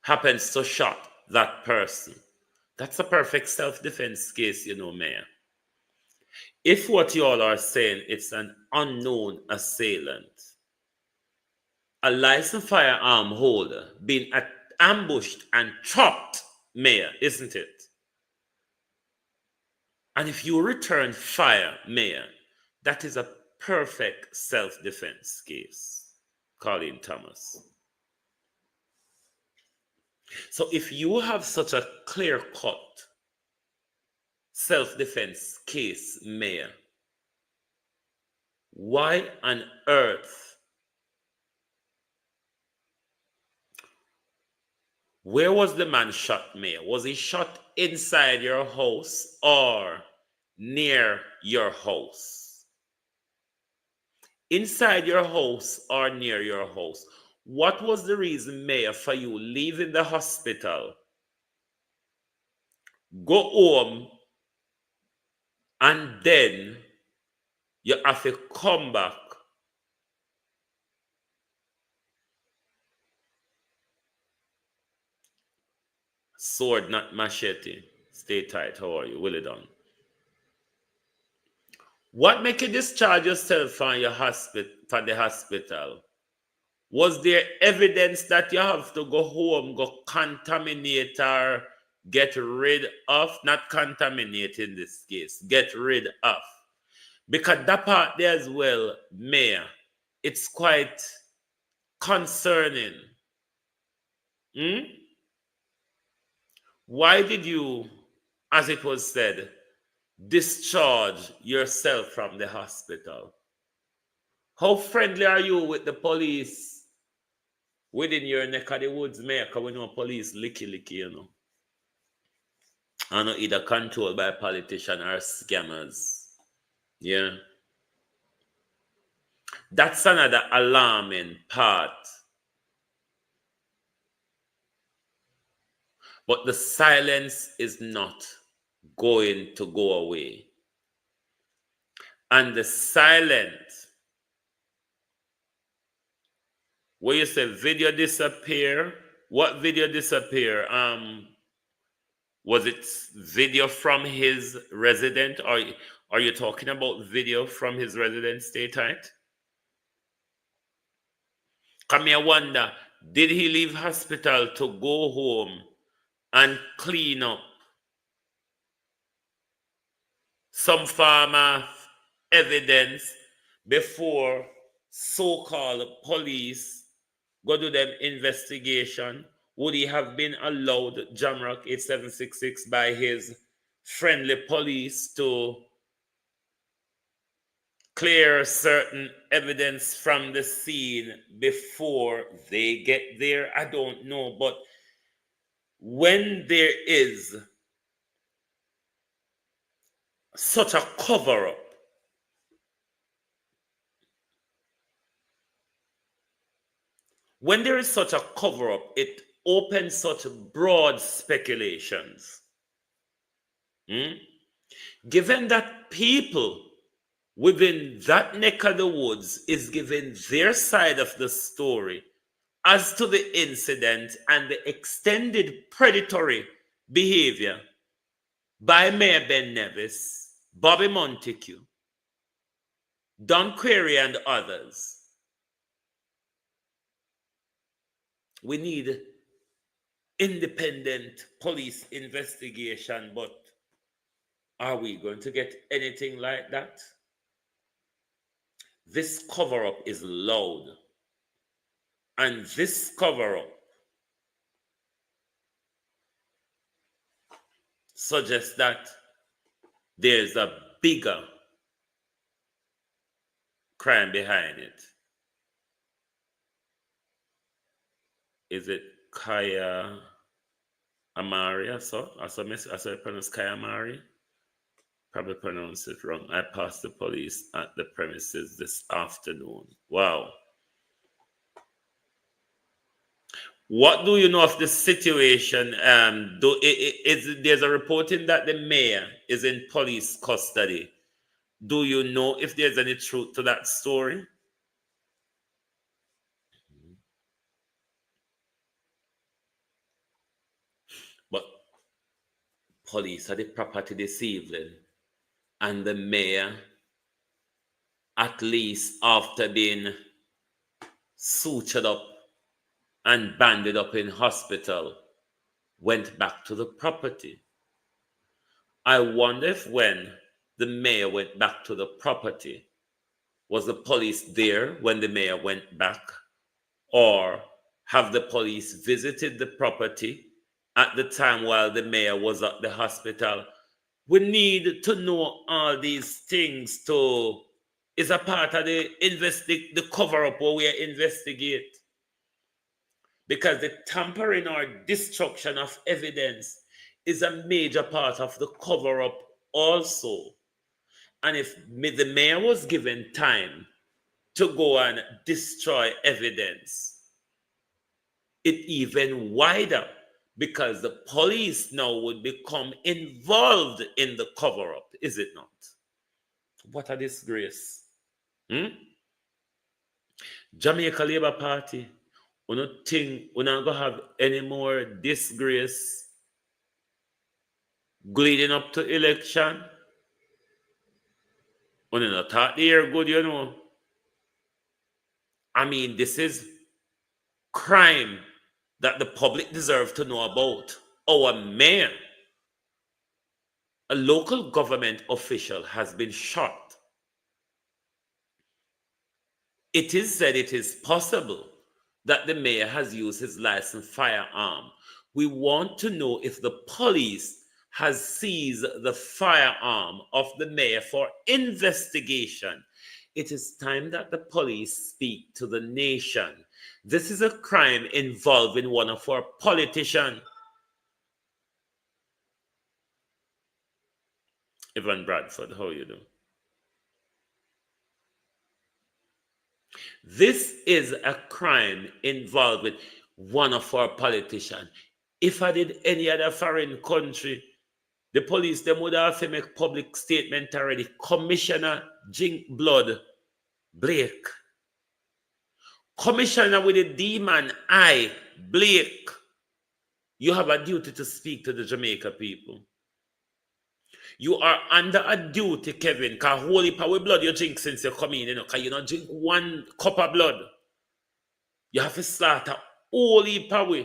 Speaker 5: happens to shot that person. That's a perfect self-defense case, you know, mayor. If what you all are saying it's an unknown assailant, a licensed firearm holder being ambushed and chopped, mayor, isn't it? And if you return fire, mayor, that is a perfect self-defense case, Colin Thomas. So if you have such a clear-cut self-defense case, mayor, why on earth, where was the man shot, mayor? Was he shot inside your house or near your house? Inside your house or near your house? What was the reason, mayor, for you leaving the hospital, go home, and then you have to come back sword, not machete? Stay tight. How are you? Willie done. What make you discharge yourself from the hospital? Was there evidence that you have to go home, go contaminate or get rid of? Not contaminate in this case, get rid of. Because that part there as well, Mayor, it's quite concerning. Why did you, as it was said, discharge yourself from the hospital? How friendly are you with the police within your neck of the woods, Mayor? Because we know police licky, you know. And not either controlled by politicians or scammers. Yeah. That's another alarming part. But the silence is not going to go away. And the silence, where you say video disappear, what video disappear? Was it video from his resident, or are you talking about video from his resident state, right? Come here, wonder, did he leave hospital to go home and clean up some form of evidence before so-called police go do them investigation? Would he have been allowed, Jamrock 8766, by his friendly police to clear certain evidence from the scene before they get there? I don't know. But when there is such a cover-up, it opens such broad speculations. Given that people within that neck of the woods is given their side of the story as to the incident and the extended predatory behavior by Mayor Belnavis, Bobby Montague, Don Query, and others, we need independent police investigation. But are we going to get anything like that? This cover-up is loud. And this cover-up suggests that there's a bigger crime behind it. Is it Kaya Amari? I saw pronounce Kaya Amari. Probably pronounced it wrong. I passed the police at the premises this afternoon. Wow. What do you know of the situation? There's a reporting that the mayor is in police custody. Do you know if there's any truth to that story? But police had the property this evening, and the mayor, at least after being sutured up and banded up in hospital, went back to the property. I wonder if when the mayor went back to the property, was the police there when the mayor went back? Or have the police visited the property at the time while the mayor was at the hospital? We need to know all these things is a part of the cover-up where we investigate. Because the tampering or destruction of evidence is a major part of the cover-up also. And if the mayor was given time to go and destroy evidence, it even wider, because the police now would become involved in the cover-up, is it not? What a disgrace. Jamaica Labour Party, we don't think we're not going to have any more disgrace leading up to election? When you thought the air good, you know. I mean, this is crime that the public deserve to know about. Our mayor, a local government official, has been shot. It is said it is possible that the mayor has used his licensed firearm. We want to know if the police has seized the firearm of the mayor for investigation. It is time that the police speak to the nation. This is a crime involving one of our politicians. Evan Bradford, how you do? This is a crime involving one of our politicians. If I did any other foreign country, the police, them would have to make public statement already. Commissioner Jink Blood Blake. Commissioner with the demon eye, Blake. You have a duty to speak to the Jamaica people. You are under a duty, Kevin, because holy power blood you drink since you come in, because you don't drink one cup of blood. You have to slaughter holy power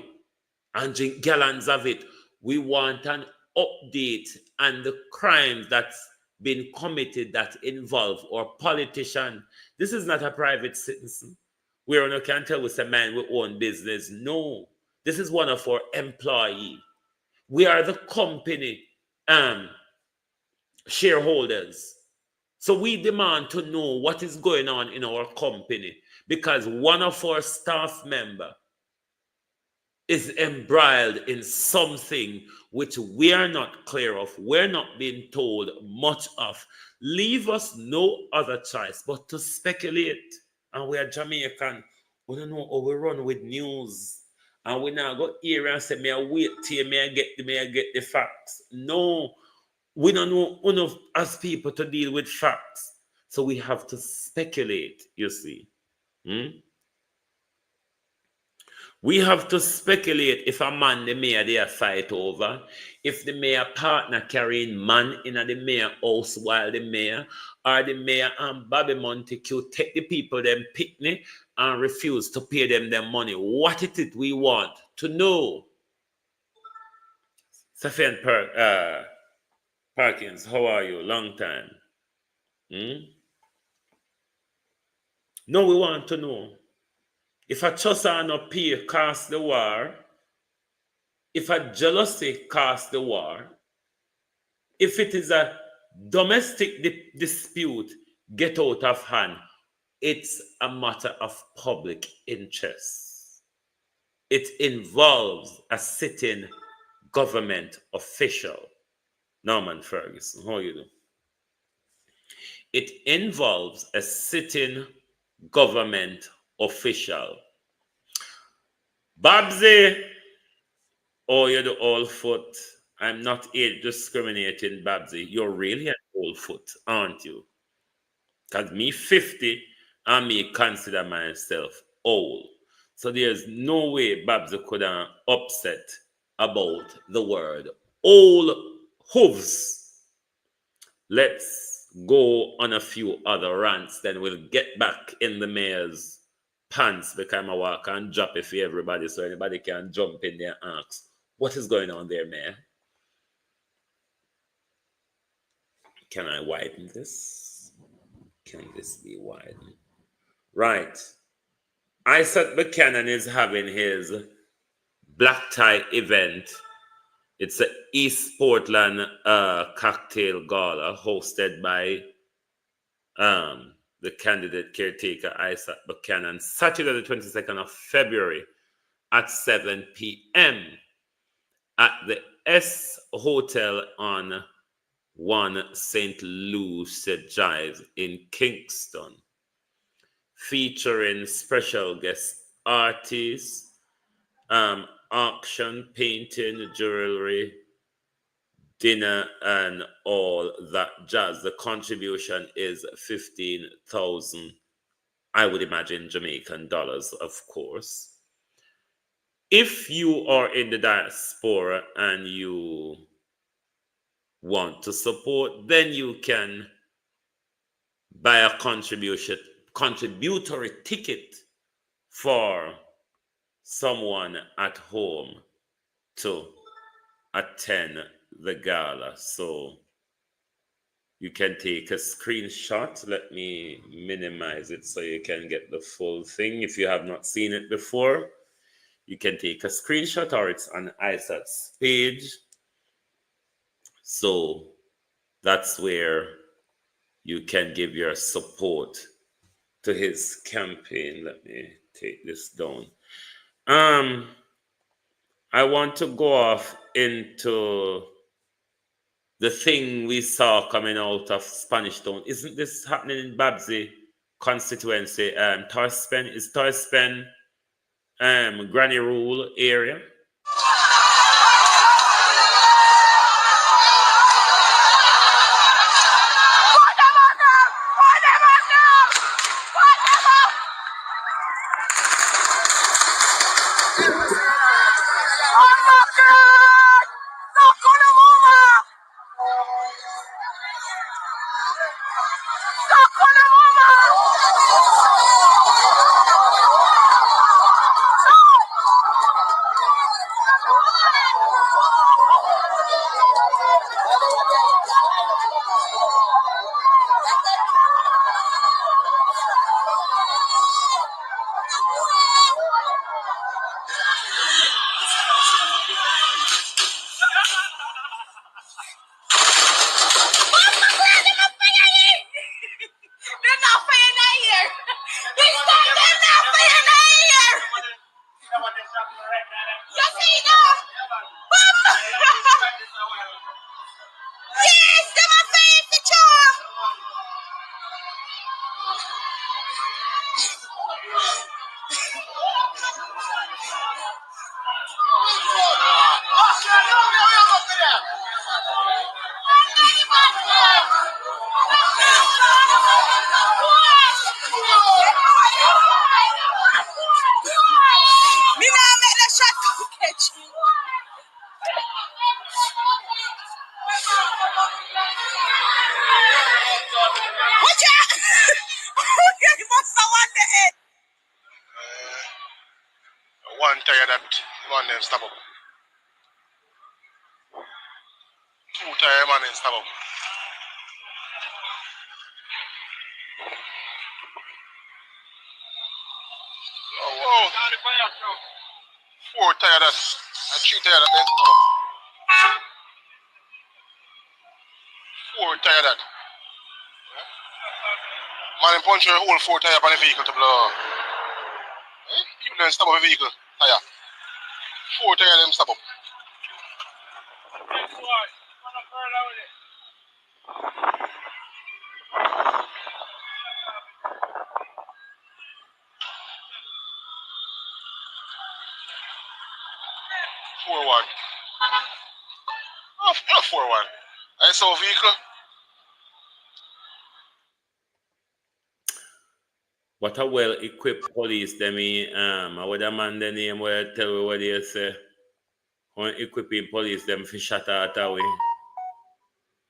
Speaker 5: and drink gallons of it. We want an update on the crimes that's been committed that involve our politician. This is not a private citizen. Where you can tell us a man we own business. No. This is one of our employees. We are the company shareholders. So we demand to know what is going on in our company because one of our staff member is embroiled in something which we are not clear of, we're not being told much of. Leave us no other choice but to speculate. And we are Jamaican. We don't know how we run with news. And we now go here and say, may I wait till may I get the facts. No, we don't know enough as people to deal with facts. So we have to speculate, you see. We have to speculate if a man the mayor they fight over, if the mayor partner carrying man in the mayor house while the mayor, or the mayor and Bobby Montague take the people them picnic and refuse to pay them their money. What is it we want to know? Safian Parkins, how are you? Long time. No, we want to know. If a trust are not pay cast the war, if a jealousy cast the war, if it is a domestic dispute get out of hand, it's a matter of public interest. It involves a sitting government official. Norman Ferguson, how you do? It involves a sitting government official. Babsy, oh, you're the old foot. I'm not age discriminating, Babsy. You're really an old foot, aren't you? Because me 50, and me consider myself old. So there's no way Babsy could have upset about the word old hooves. Let's go on a few other rants, then we'll get back in the mayor's pants because I walk and drop it for everybody so anybody can jump in there and ask, what is going on there, Mayor? Can I widen this? Can this be widened? Right. Isaac Buchanan is having his black tie event. It's an East Portland cocktail gala hosted by the candidate caretaker Isaac Buchanan, Saturday the 22nd of February at 7 p.m. at the S Hotel on 1 St. Lucia Drive in Kingston, featuring special guest artists, auction, painting, jewelry, dinner, and all that jazz. The contribution is 15,000, I would imagine, Jamaican dollars, of course. If you are in the diaspora and you want to support, then you can buy a contributory ticket for someone at home to attend the gala. So you can take a screenshot. Let me minimize it so you can get the full thing. If you have not seen it before, you can take a screenshot, or it's on ISAT's page. So that's where you can give your support to his campaign. Let me take this down. I want to go off into the thing we saw coming out of Spanish Town. Isn't this happening in Babsy constituency? Torspen Granny Rule area?
Speaker 7: One tire that one them stop up. Two tire man them stop up. Oh, whoa. Four tire that and three tire that then stop up. Four tire that. Man them punch your whole four tire on the vehicle to blow. People then stop up the vehicle tire. Four tire them stop up. Four one. Oh, 4-1. I saw a vehicle.
Speaker 5: What a well-equipped police, them I would a man the name where tell me what they say. When equipping police, them fish shot out away.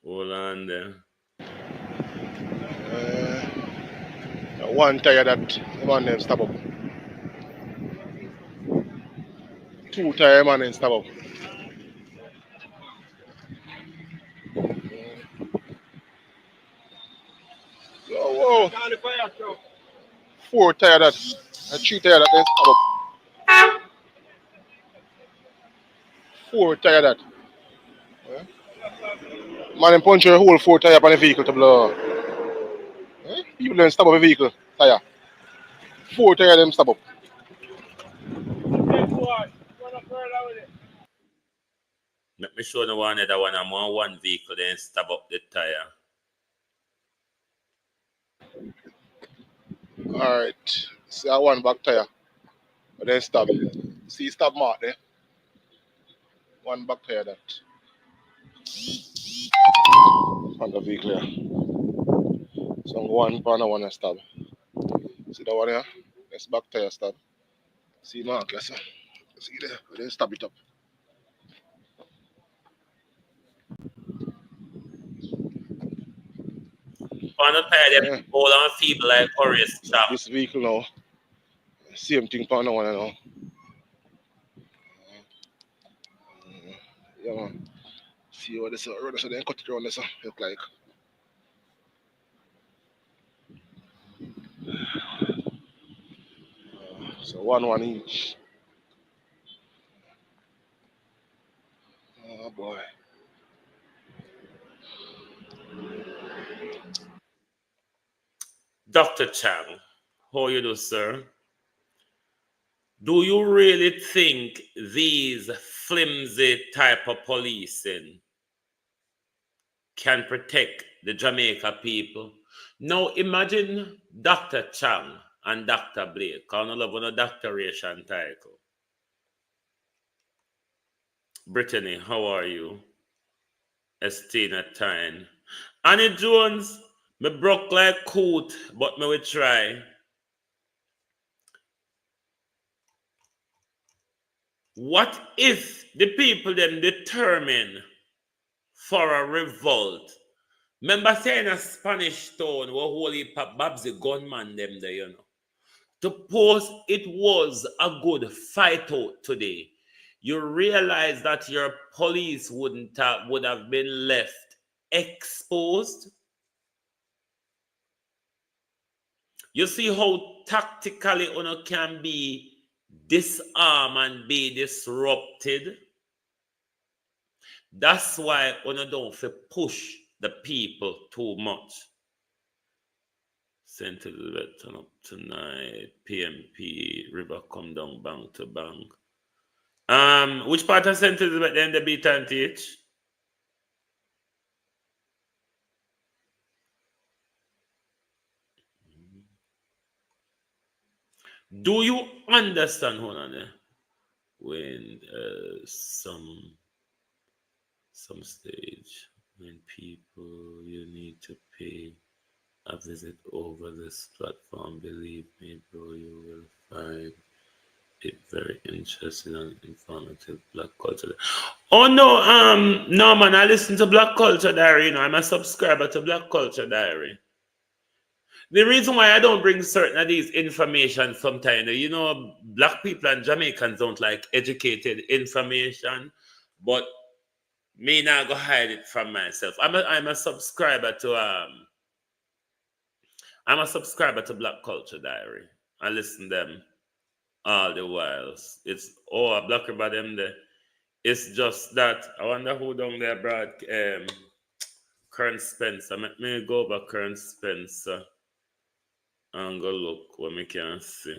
Speaker 5: Hold on there.
Speaker 7: One tire that the man them stop up. Two tire man them stop up. Oh, whoa. Four tire that and three tire that then stop up. Four tire that. Man them punch your whole four tire on the vehicle to blow. People then stop up the vehicle tire. Four tire them stop up.
Speaker 5: Let me show the one that I'm on one vehicle, then stop up the tire.
Speaker 7: Alright. See that one back tire. But then stop. See stop mark there. One back tire that. On the vehicle here. So one corner one and stop. See that one here? That's back tire stop. See mark, yes sir. See there. But then stop it up.
Speaker 5: On the tire, them old and feeble like Horace Cham.
Speaker 7: This vehicle now, same thing for no one now. Yeah, man. See what this road so then cut it around this look like. So one each. Oh boy.
Speaker 5: Dr. Chang, how you do, sir? Do you really think these flimsy type of policing can protect the Jamaica people? Now imagine Dr. Chang and Dr. Blake. I don't love a doctoration title. Brittany, how are you? Estina Tyne. Annie Jones, me broke like coot, but me will try. What if the people them determine for a revolt? Remember saying a Spanish town where holy Babsy gunman them there, you know. Suppose it was a good fight out today. You realize that your police would have been left exposed. You see how tactically uno can be disarmed and be disrupted. That's why uno don't push the people too much. St. Elizabeth turn up tonight. PMP River come down bank to bank. Which part of St. Elizabeth then the beat and teach? Do you understand, hold on there? When some stage when people you need to pay a visit over this platform, believe me, bro, you will find it very interesting and informative. Black Culture. Oh no, no man, I listen to Black Culture Diary, you know, I'm a subscriber to Black Culture Diary. The reason why I don't bring certain of these information sometimes, you know, black people and Jamaicans don't like educated information, but me not go hide it from myself. I'm a subscriber to Black Culture Diary. I listen to them all the while. It's a black about them there. It's just that I wonder who down there brought Kern Spencer. Let me go over Kern Spencer and go look what we can see.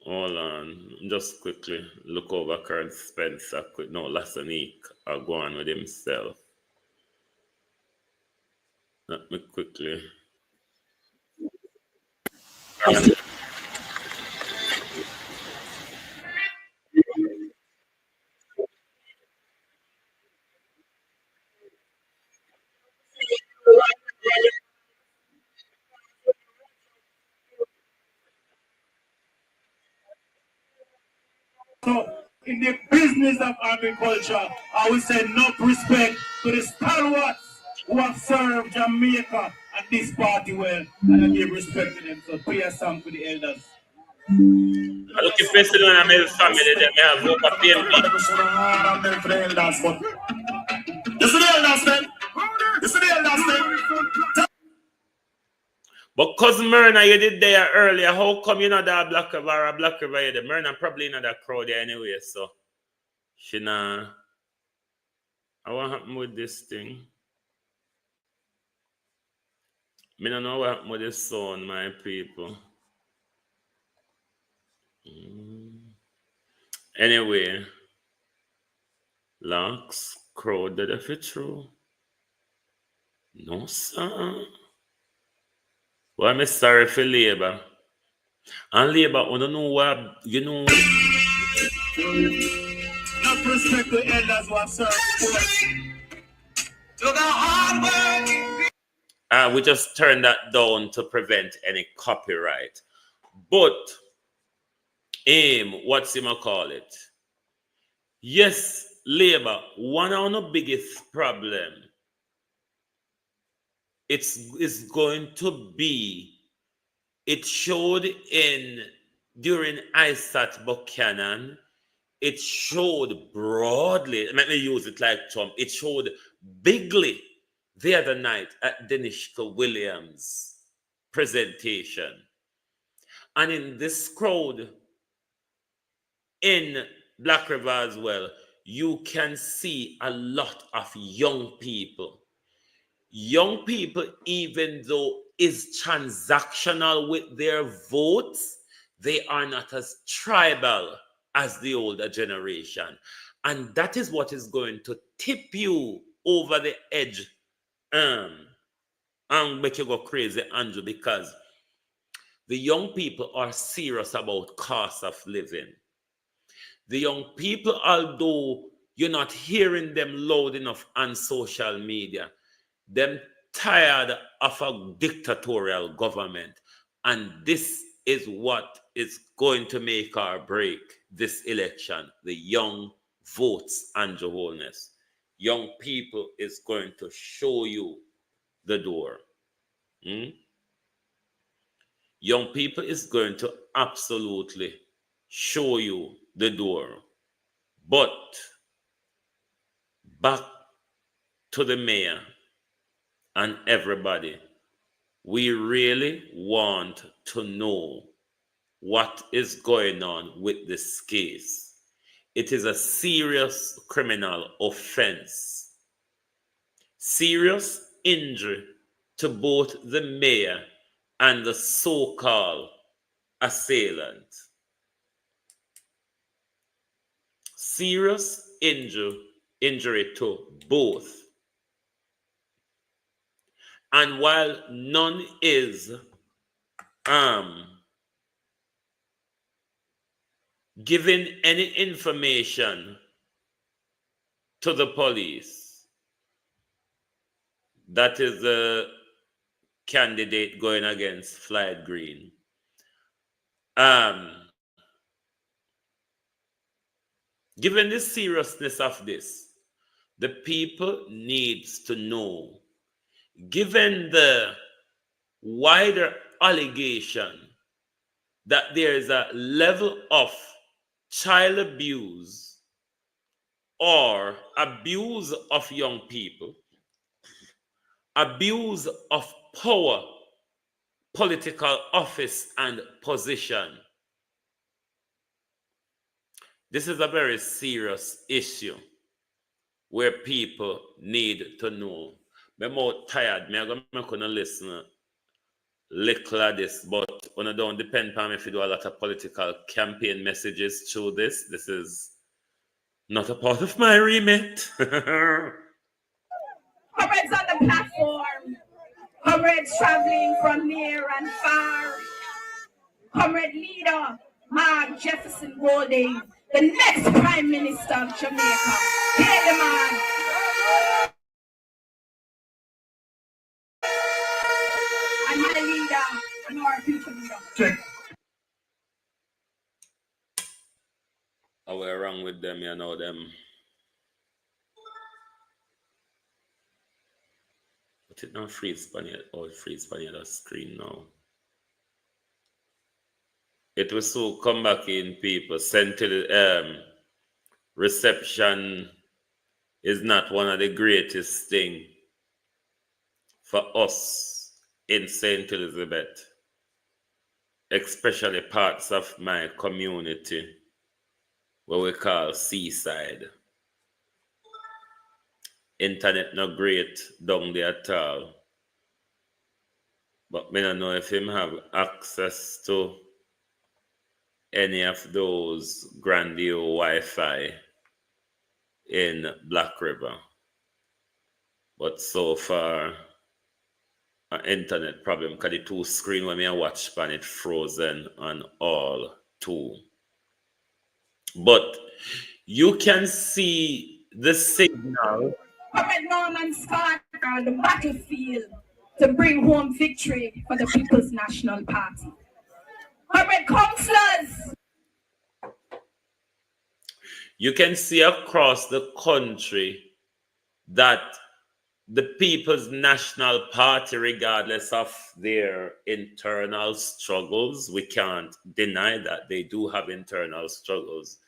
Speaker 5: Hold on, just quickly look over Kern Spencer. No, Lasanique are going with himself. Let me quickly.
Speaker 8: So in the business of agriculture, I will say enough respect to the stalwarts who have served Jamaica and this party well, and I give respect to them. So play a song for the elders.
Speaker 5: I look at President and my family, they have vote for PMP.
Speaker 8: You see the elders then? You see the elders then?
Speaker 5: But cousin Myrna, you did there earlier. How come you not that Black River or Black River? You did? Myrna probably not that crowd there anyway, so she nah. What happened with this thing? Me don't know what happened with this song, my people. Anyway, Locks, crowd did if it's true. No, sir. Well, I'm sorry for Labour. And Labour, I don't know what, you know.
Speaker 8: Enough respect to elders who have served. To the hard work.
Speaker 5: We just turned that down to prevent any copyright. But, what's him call it? Yes, Labour, one of the biggest problem it's going to be, it showed during ISAT Buchanan, it showed broadly, let me use it like Trump, it showed bigly the other night at Denishka Williams' presentation. And in this crowd in Black River as well, you can see a lot of young people. Young people, even though is transactional with their votes, they are not as tribal as the older generation. And that is what is going to tip you over the edge and make you go crazy, Andrew, because the young people are serious about cost of living. The young people, although you're not hearing them loud enough on social media, them tired of a dictatorial government. And this is what is going to make or break this election. The young votes, Andrew Holness. Young people is going to show you the door. Young people is going to absolutely show you the door. But back to the mayor and everybody, we really want to know what is going on with this case. It is a serious criminal offense. Serious injury to both the mayor and the so-called assailant. Serious injury to both. And while none is giving any information to the police, that is the candidate going against Floyd Green. Given the seriousness of this, the people needs to know, given the wider allegation that there is a level of child abuse or abuse of young people, abuse of power, political office and position. This is a very serious issue where people need to know. I'm more tired. I'm going to listen little of this, but when I don't depend on me if you do a lot of political campaign messages through this. This is not a part of my remit.
Speaker 9: Comrades on the platform, comrades traveling from near and far, comrade leader Mark Jefferson Golding, the next Prime Minister of Jamaica. Hear the man. And my leader, and our future leader.
Speaker 8: Check.
Speaker 5: Oh, we're wrong with them, you know them. But it not freeze on your, oh, it freeze on your screen now. It will so come back in, people. Sentinel reception is not one of the greatest things for us in St. Elizabeth, especially parts of my community what we call Seaside. Internet not great down there at all. But I don't know if him have access to any of those grandiose Wi-Fi in Black River. But so far, an internet problem because the two screen when I watch pan it frozen on all two. But you can see the signal.
Speaker 9: Comrade Norman Scott on the battlefield to bring home victory for the People's National Party. Comrade councillors.
Speaker 5: You can see across the country that the People's National Party, regardless of their internal struggles, we can't deny that they do have internal struggles.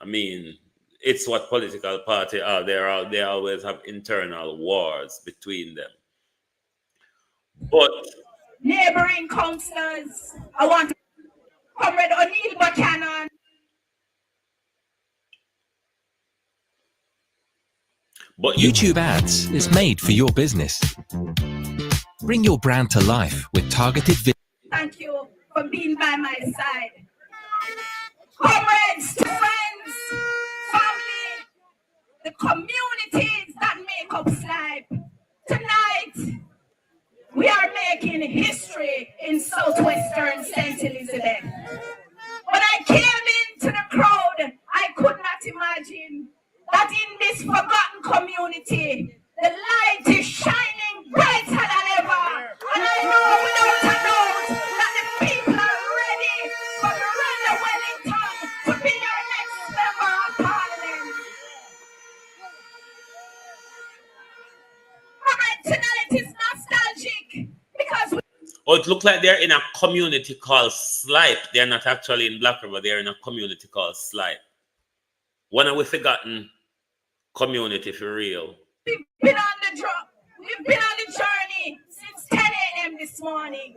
Speaker 5: I mean, it's what political parties are. They always have internal wars between them. But
Speaker 9: neighboring councillors, I want to Comrade O'Neill Buchanan.
Speaker 5: But
Speaker 10: YouTube Ads is made for your business. Bring your brand to life with targeted videos.
Speaker 9: Thank you for being by my side. Comrades, friends, family, the communities that make up SLIPE. Tonight, we are making history in southwestern St. Elizabeth. When I came into the crowd, I could not imagine that in this forgotten community, the light is shining brighter than ever. And I know without a doubt that the people are ready for Miranda Wellington to be your next member of parliament. Alright, tonight is nostalgic because
Speaker 5: it looks like they're in a community called Slipe. They're not actually in Black River. They're in a community called Slipe. One of we forgotten community for real.
Speaker 9: We've been on the journey since 10 a.m. this morning.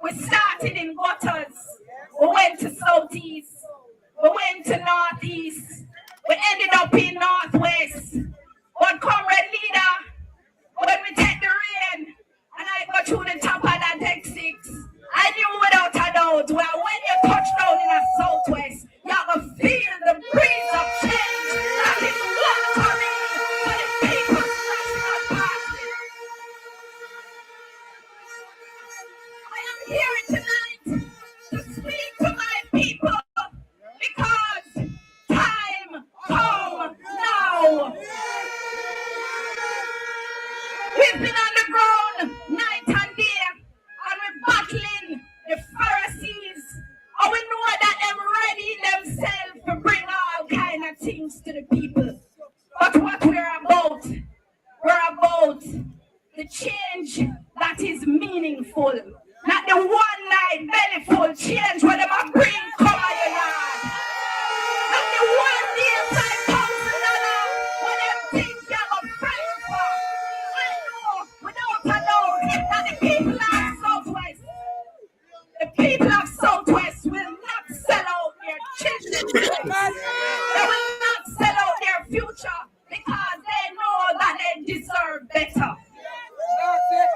Speaker 9: We started in Gutters. We went to Southeast. We went to Northeast. We ended up in Northwest. But comrade leader, when we take the rain and I go through the top of that Deck 6, I knew without a doubt, well, when you touch down in a Southwest, you're going to feel the breeze of change that is welcoming for the People's National Party. I am here tonight to speak to my people because time come now. We've been on the ground night and day, and we're battling the Pharisees. And we know that they're ready themselves to bring all kind of things to the people. But what we're about the change that is meaningful. Not the one night bellyful change where they might bring come on your yard. Not the one day time $1,000 when they think you're a friend for. I know without a doubt that the people of Southwest, will not sell out their children. They will not sell out their future because they know that they deserve better.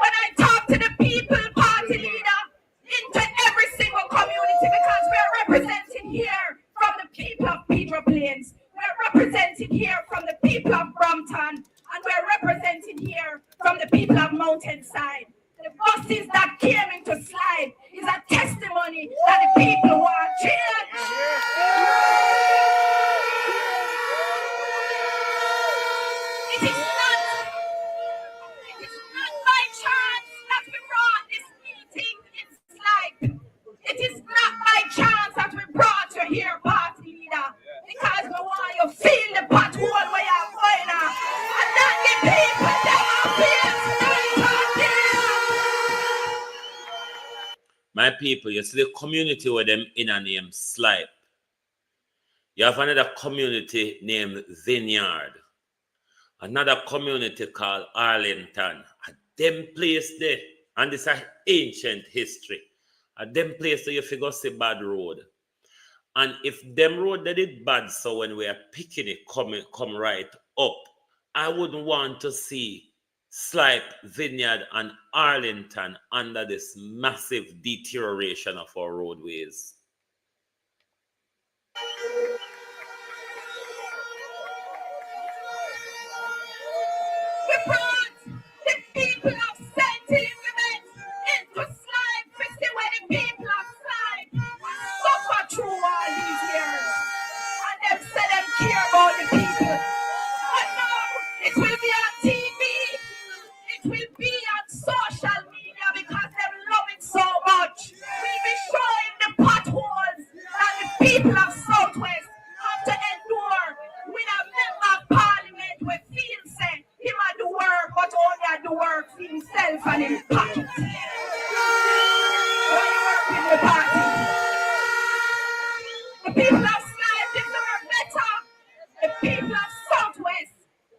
Speaker 9: When I talk to the people, party leader, into every single community, because we're representing here from the people of Pedro Plains, we're representing here from the people of Brampton, and we're representing here from the people of Mountainside. The buses that came into Slide is a testimony that the people want change. It is not by chance that we brought this meeting in Slide. It is not by chance that we brought you here, party leader, because we want you to feel the pothole where you're going on, and that the people that are being
Speaker 5: My people, you see the community with them in a name Slipe. You have another community named Vineyard. Another community called Arlington. A them place there. And this is an ancient history. A them place there you figure see bad road. And if them road they did bad, so when we are picking it, come right up, I wouldn't want to see Slipe, Vineyard, and Arlington under this massive deterioration of our roadways.
Speaker 9: We brought the people of St. Elizabeth into Slide to see where the people of Slide suffer through all these years. And them say them care about the people. But now it will be on TV, it will be on social media because them love it so much. We'll be showing the potholes that the people of Southwest have to endure with a member of parliament with feel say him a do work but only a himself and his pocket. When he work in the party. The people of Slive deserve better. The people of Southwest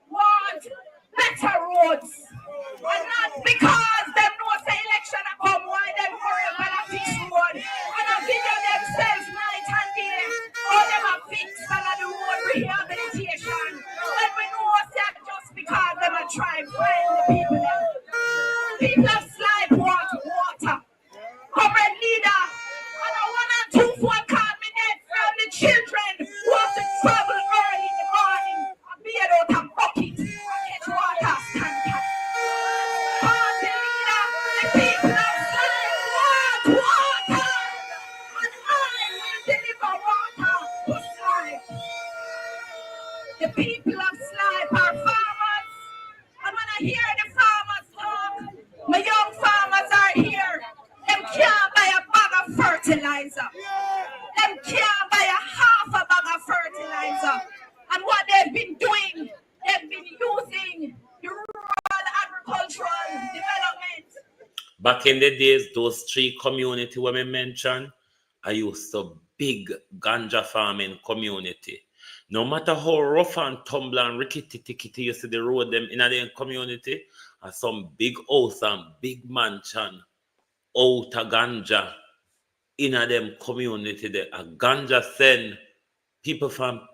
Speaker 9: want better roads. And not because them know say election a come, why them worry about a fix road. And a video themselves night and day. All them a fix and a the road rehabilitation. When we know that just because them a try and find the people them. People of Slive want water. Comrade leader, and a 1 and 2 phone call me net from the children who have to travel early in the morning and be out a bucket and get water stand. Party leader, the people of Slive want water, and I will deliver water to Slive. The people of Slive are farmers, and when I hear the farmers talk, my young farmers are here. Them can't buy a bag of fertilizer. Them can't buy a half a bag of fertilizer. And what they've been doing, they've been using the rural agricultural development.
Speaker 5: Back in the days, those 3 communities we mentioned, I used to big ganja farming community. No matter how rough and tumble and rickety-tickety you see the road them in the community, and some big house and big mansion out a ganja in a them community there. A ganja send people from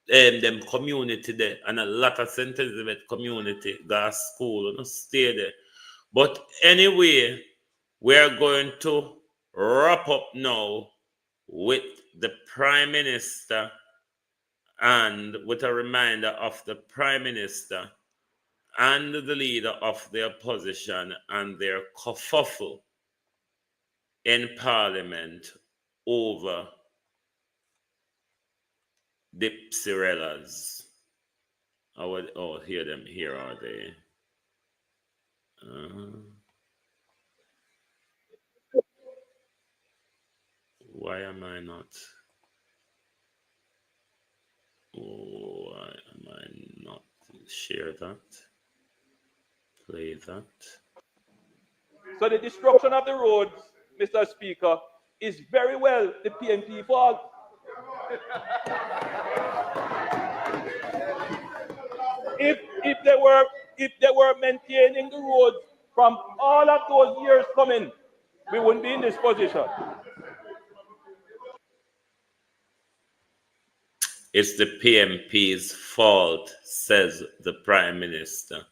Speaker 5: them community there, and a lot of sentiment community go to school and stay there. But anyway, we're going to wrap up now with the Prime Minister and with a reminder of the Prime Minister and the leader of the opposition and their kerfuffle in Parliament over the Dipsirellas. Oh, hear them. Here are they. Why am I not? Why am I not? Share that. Play that.
Speaker 11: So the destruction of the roads, Mr. Speaker, is very well the PNP fault. If they were maintaining the roads from all of those years coming, we wouldn't be in this position.
Speaker 5: It's the PMP's fault, says the Prime Minister.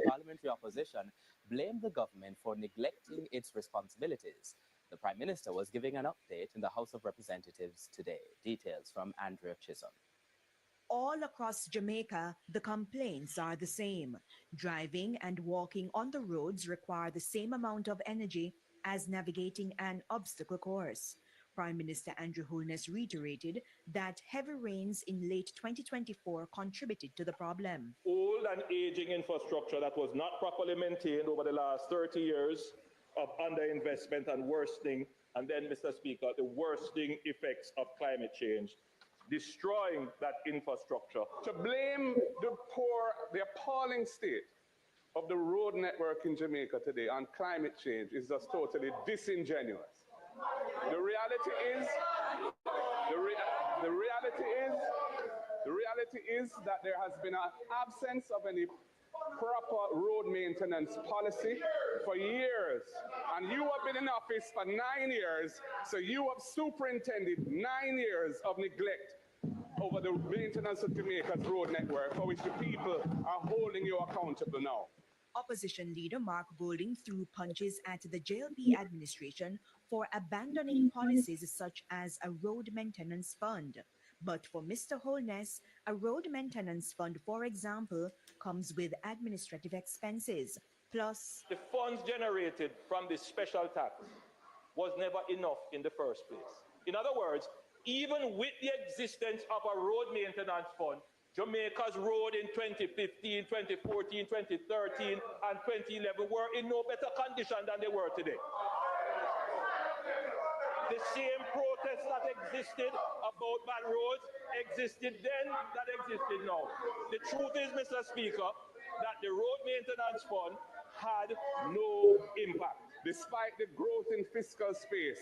Speaker 12: Parliamentary opposition blamed the government for neglecting its responsibilities. The Prime Minister was giving an update in the House of Representatives today. Details from Andrea Chisholm.
Speaker 6: All across Jamaica, the complaints are the same. Driving and walking on the roads require the same amount of energy as navigating an obstacle course. Prime Minister Andrew Holness reiterated that heavy rains in late 2024 contributed to the problem.
Speaker 11: Old and aging infrastructure that was not properly maintained over the last 30 years of underinvestment and worsening, and then, Mr. Speaker, the worsening effects of climate change, destroying that infrastructure.
Speaker 13: To blame the appalling state of the road network in Jamaica today on climate change is just totally disingenuous. The reality is that there has been an absence of any proper road maintenance policy for years, and you have been in office for 9 years, so you have superintended 9 years of neglect over the maintenance of Jamaica's road network, for which the people are holding you accountable now.
Speaker 6: Opposition leader Mark Golding threw punches at the JLP administration for abandoning policies such as a road maintenance fund. But for Mr. Holness, a road maintenance fund, for example, comes with administrative expenses. Plus,
Speaker 11: the funds generated from this special tax was never enough in the first place. In other words, even with the existence of a road maintenance fund, Jamaica's road in 2015, 2014, 2013, and 2011 were in no better condition than they were today. The same protest that existed about bad roads existed then, that existed now. The truth is, Mr. Speaker, that the road maintenance fund had no impact.
Speaker 13: Despite the growth in fiscal space,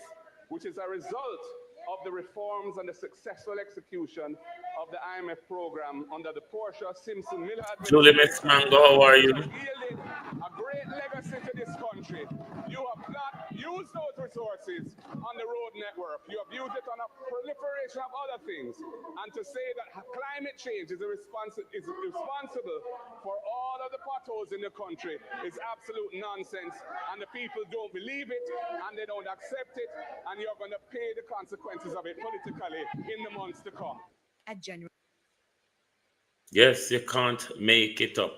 Speaker 13: which is a result of the reforms and the successful execution of the IMF program under the Portia Simpson Miller
Speaker 5: Julie Miss
Speaker 13: administration,
Speaker 5: Mango, how are you?
Speaker 13: which has yielded a great legacy to this country. You have not used those resources on the road network. You have used it on a proliferation of other things. And to say that climate change is responsible for all of the potholes in the country is absolute nonsense. And the people don't believe it, and they don't accept it, and you're going to pay the consequences of it politically in the months to come.
Speaker 5: Yes, you can't make it up.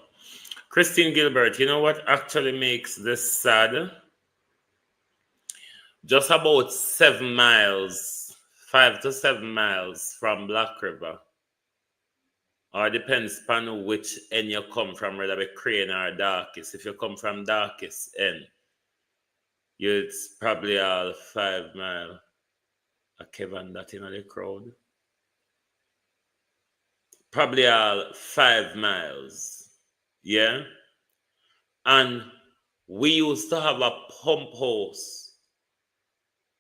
Speaker 5: Christine Gilbert, you know what actually makes this sad? Just about 7 miles, 5 to 7 miles from Black River, or depends upon which end you come from, whether be Crane or Darkest. If you come from Darkest end, it's probably all 5 miles. A Kevin that in the crowd. Probably all 5 miles. Yeah? And we used to have a pump house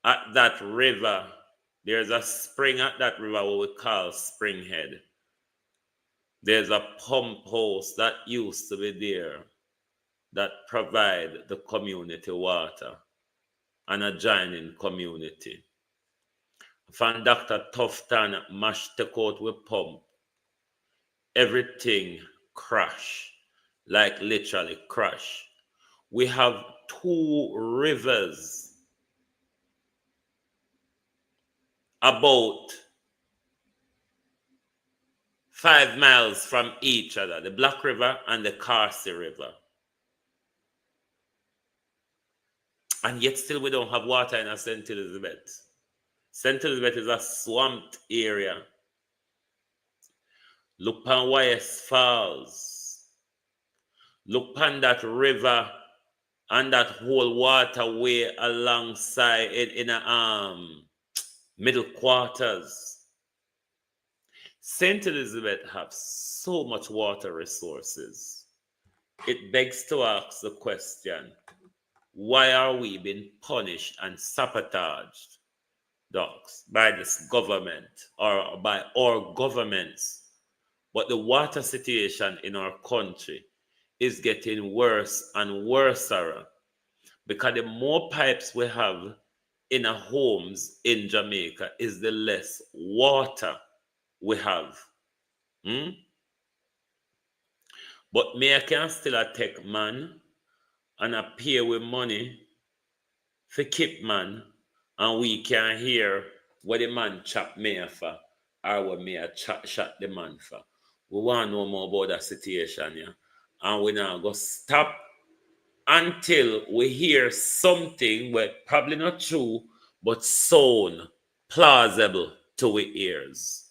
Speaker 5: at that river. There's a spring at that river what we call Springhead. There's a pump house that used to be there that provide the community water and adjoining community. From Dr. Tufton mash take out with pump, everything crash, like literally crash. We have 2 rivers about 5 miles from each other, the Black River and the Carsey River. And yet still we don't have water in St. Elizabeth. St. Elizabeth is a swamped area. Look upon YS Falls. Look upon that river and that whole waterway alongside it in a middle quarters. St. Elizabeth have so much water resources. It begs to ask the question, why are we being punished and sabotaged, dogs, by this government or by our governments? But the water situation in our country is getting worse and worse, because the more pipes we have in our homes in Jamaica is the less water we have. But me, I can still take man and I pay with money for keep man, and we can hear what the man chop me for or what me a shot the man for. We want to know more about that situation, yeah. And we now go stop until we hear something where probably not true, but sound plausible to our ears.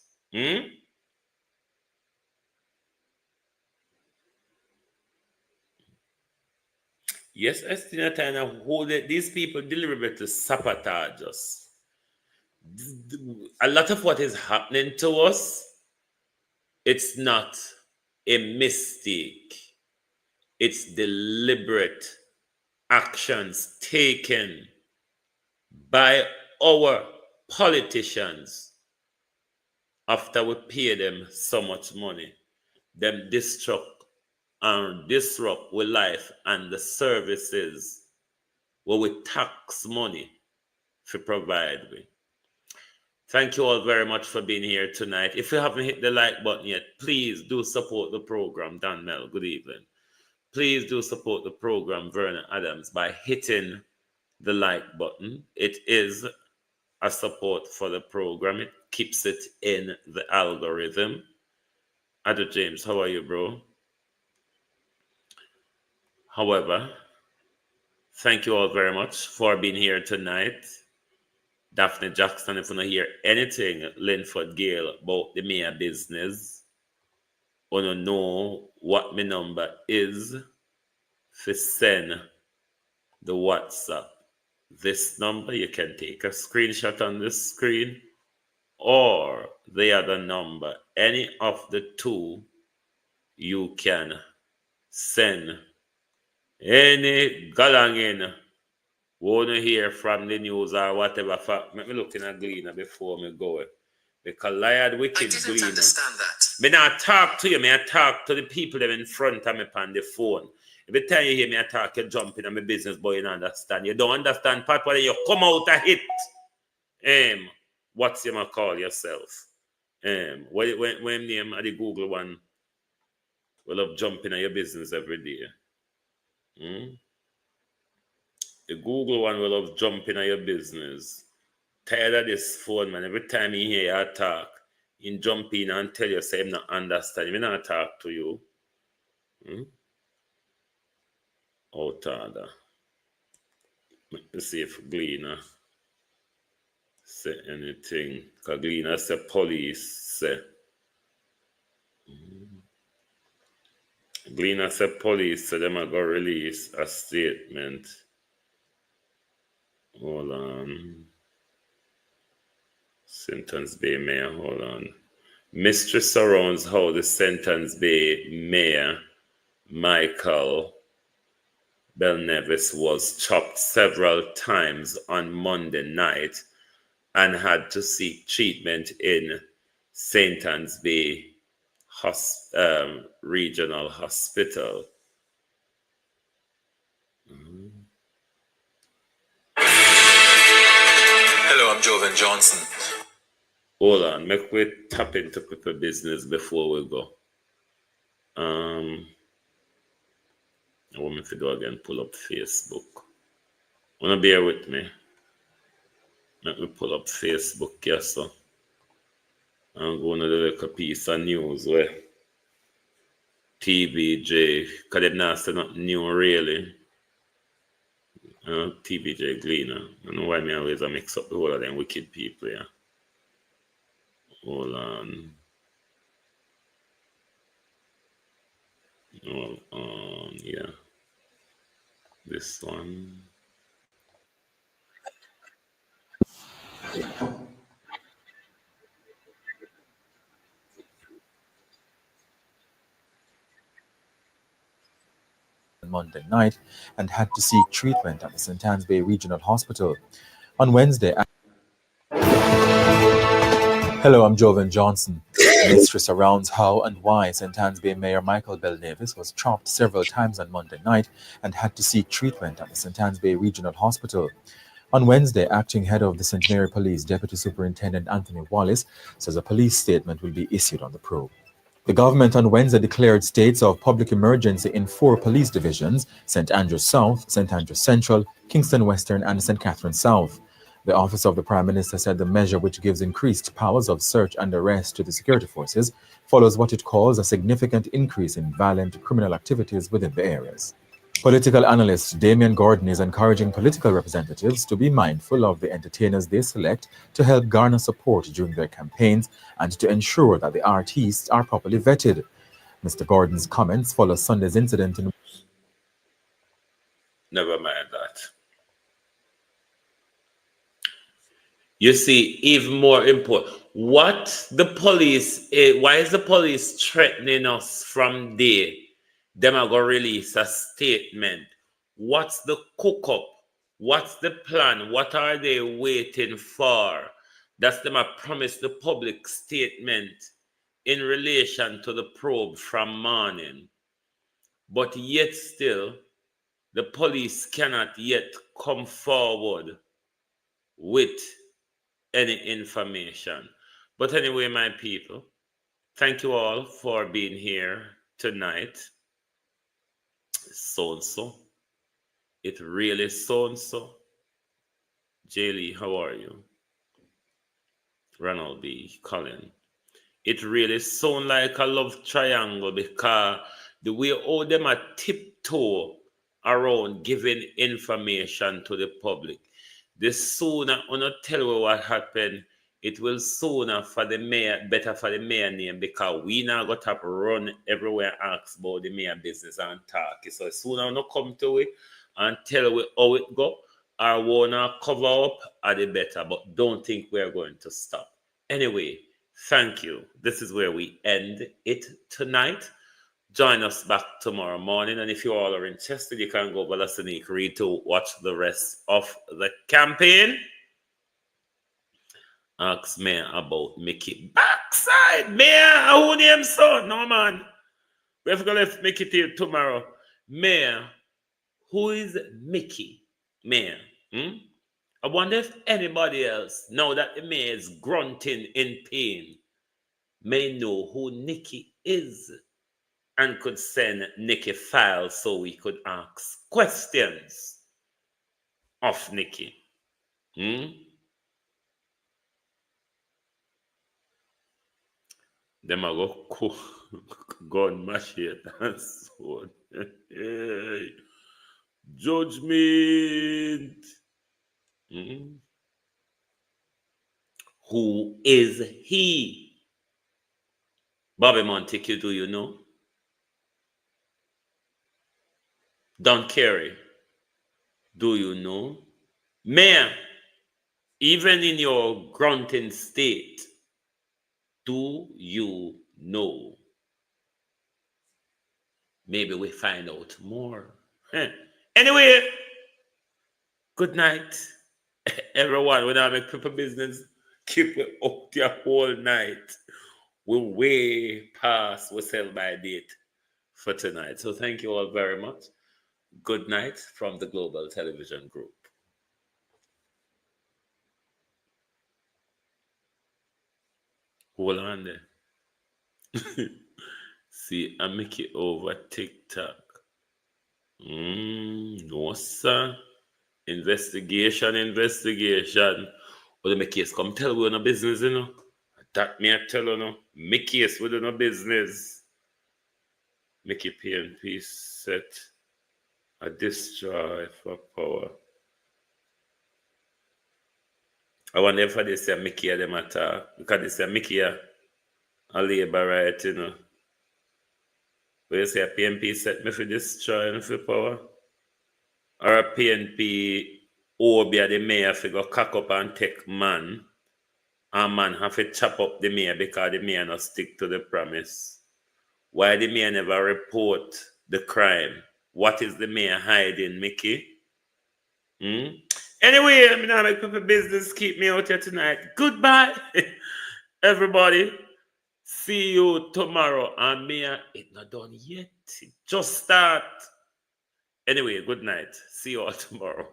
Speaker 5: Yes, Estina, who these people deliberately sabotage us. A lot of what is happening to us, it's not a mistake. It's deliberate actions taken by our politicians after we pay them so much money. Them disrupt with life and the services where we tax money to provide with. Thank you all very much for being here tonight. If you haven't hit the like button yet, please do support the program. Dan Mel, good evening. Please do support the program, Vernon Adams, by hitting the like button. It is a support for the program. It keeps it in the algorithm. Ada James, how are you, bro? However, thank you all very much for being here tonight. Daphne Jackson, if you don't hear anything, Linford Gale, about the mayor business, or don't know what my number is, to send the WhatsApp this number, you can take a screenshot on the screen, or the other number. Any of the two, you can send any galangin want to hear from the news or whatever. Let me look in a Gleaner before me go. Because liar wicked Gleaner. Understand that. Me not talk to you, me I talk to the people that in front of me on the phone. Every time you hear me I talk, you jump in on my business, boy, you don't understand. You don't understand, Pat, when you come out a hit. What's you ma call yourself? When name of the Google one will have jumping on your business every day. The Google one will have jumping on your business. Tired of this phone, man. Every time you hear you talk, you jump in and tell you, say, I'm not understand. I'm not talk to you. Out order. Let me see if Gleaner say anything. Because Gleaner say police say. Gleaner say police say them are going to release a statement. Hold on. Sentence Bay Mayor, hold on. Mystery surrounds how the Sentence Bay Mayor, Michael Belnavis, was chopped several times on Monday night and had to seek treatment in Sentence Bay Regional Hospital.
Speaker 10: Hello, I'm Jovan Johnson.
Speaker 5: Hold on, make we tap into people business before we go. I want me to do again, pull up Facebook. Wanna bear with me? Let me pull up Facebook, yes, sir. I'm going to do like a piece of news where TBJ, because they're not saying nothing new really. TBJ Gleaner. I don't know why me always mix up the whole of them wicked people, yeah. Hold on. Yeah. This one.
Speaker 14: Monday night and had to seek treatment at the St. Anne's Bay Regional Hospital. On Wednesday, hello, I'm Jovan Johnson. Mystery surrounds how and why St. Anne's Bay Mayor Michael Belnavis was chopped several times on Monday night and had to seek treatment at the St. Anne's Bay Regional Hospital. On Wednesday, acting head of the St. Mary Police Deputy Superintendent Anthony Wallace says a police statement will be issued on the probe. The government on Wednesday declared states of public emergency in 4 police divisions: St. Andrews South, St. Andrews Central, Kingston Western, and St. Catherine South. The Office of the Prime Minister said the measure, which gives increased powers of search and arrest to the security forces, follows what it calls a significant increase in violent criminal activities within the areas. Political analyst Damian Gordon is encouraging political representatives to be mindful of the entertainers they select to help garner support during their campaigns and to ensure that the artists are properly vetted. Mr. Gordon's comments follow Sunday's incident in...
Speaker 5: Never mind that. You see, even more important, what the police, why is the police threatening us from there? Them are going to release a statement. What's the cook-up? What's the plan? What are they waiting for? That's them a promise the public statement in relation to the probe from morning. But yet still, the police cannot yet come forward with any information. But anyway, my people, thank you all for being here tonight. So-and-so. It really so-and-so. Jaylee, how are you? Ronald B. Colin. It really sound like a love triangle because the way all them are tiptoe around giving information to the public. The sooner I not tell you what happened, it will sooner for the mayor, better for the mayor name, because we now got to run everywhere and ask about the mayor business and talk. So as soon as I come to it and tell you how it go, or wanna cover up, are the better. But don't think we're going to stop. Anyway, thank you. This is where we end it tonight. Join us back tomorrow morning. And if you all are interested, you can go over to Sneak Read to watch the rest of the campaign. Ask me about Mickey. Backside, Mayor, who named son? No, man. We have to left Mickey till tomorrow. Mayor, who is Mickey? Mayor. I wonder if anybody else, now that the mayor is grunting in pain, may know who Nikki is and could send Nikki files so we could ask questions of Nikki. Them a go gun machete and sword. Hey. Judgment. Who is he? Bobby Montague, do you know? Don Kerry, do you know? Mayor, even in your grunting state, do you know? Maybe we find out more. Anyway, good night, everyone. When I make people business, keep it up your whole night. We're way past we sell by date for tonight. So thank you all very much. Good night from the Global Television Group. Hold on there. See, I make it over TikTok. No, sir. Investigation. Well, the case come tell we no business, you know. That me I tell you, no. My case we do no business. Make it PNP set a destroy for power. I wonder if they say Mickey them attack because they say Mickey a labor right, you know. But you say a PNP set me for destroy and for power. Or a PNP or be the mayor for go cock up and take man. And man have to chop up the mayor because the mayor not stick to the promise. Why the mayor never report the crime? What is the mayor hiding, Mickey? Anyway, I'm not make people business. Keep me out here tonight. Goodbye, everybody. See you tomorrow. And Mayor, it's not done yet. It just start. Anyway, good night. See you all tomorrow.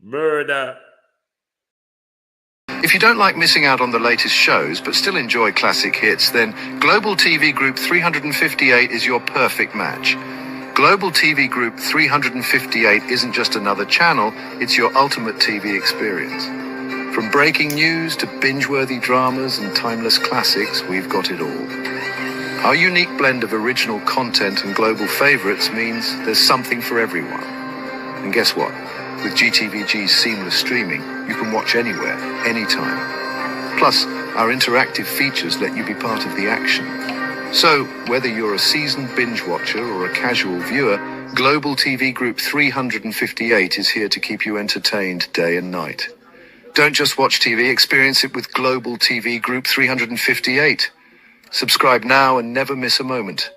Speaker 5: Murder.
Speaker 1: If you don't like missing out on the latest shows but still enjoy classic hits, then Global TV Group 358 is your perfect match. Global TV Group 358 isn't just another channel, it's your ultimate TV experience. From breaking news to binge-worthy dramas and timeless classics, we've got it all. Our unique blend of original content and global favorites means there's something for everyone. And guess what? With GTVG's seamless streaming, you can watch anywhere, anytime. Plus, our interactive features let you be part of the action. So, whether you're a seasoned binge watcher or a casual viewer, Global TV Group 358 is here to keep you entertained day and night. Don't just watch TV, experience it with Global TV Group 358. Subscribe now and never miss a moment.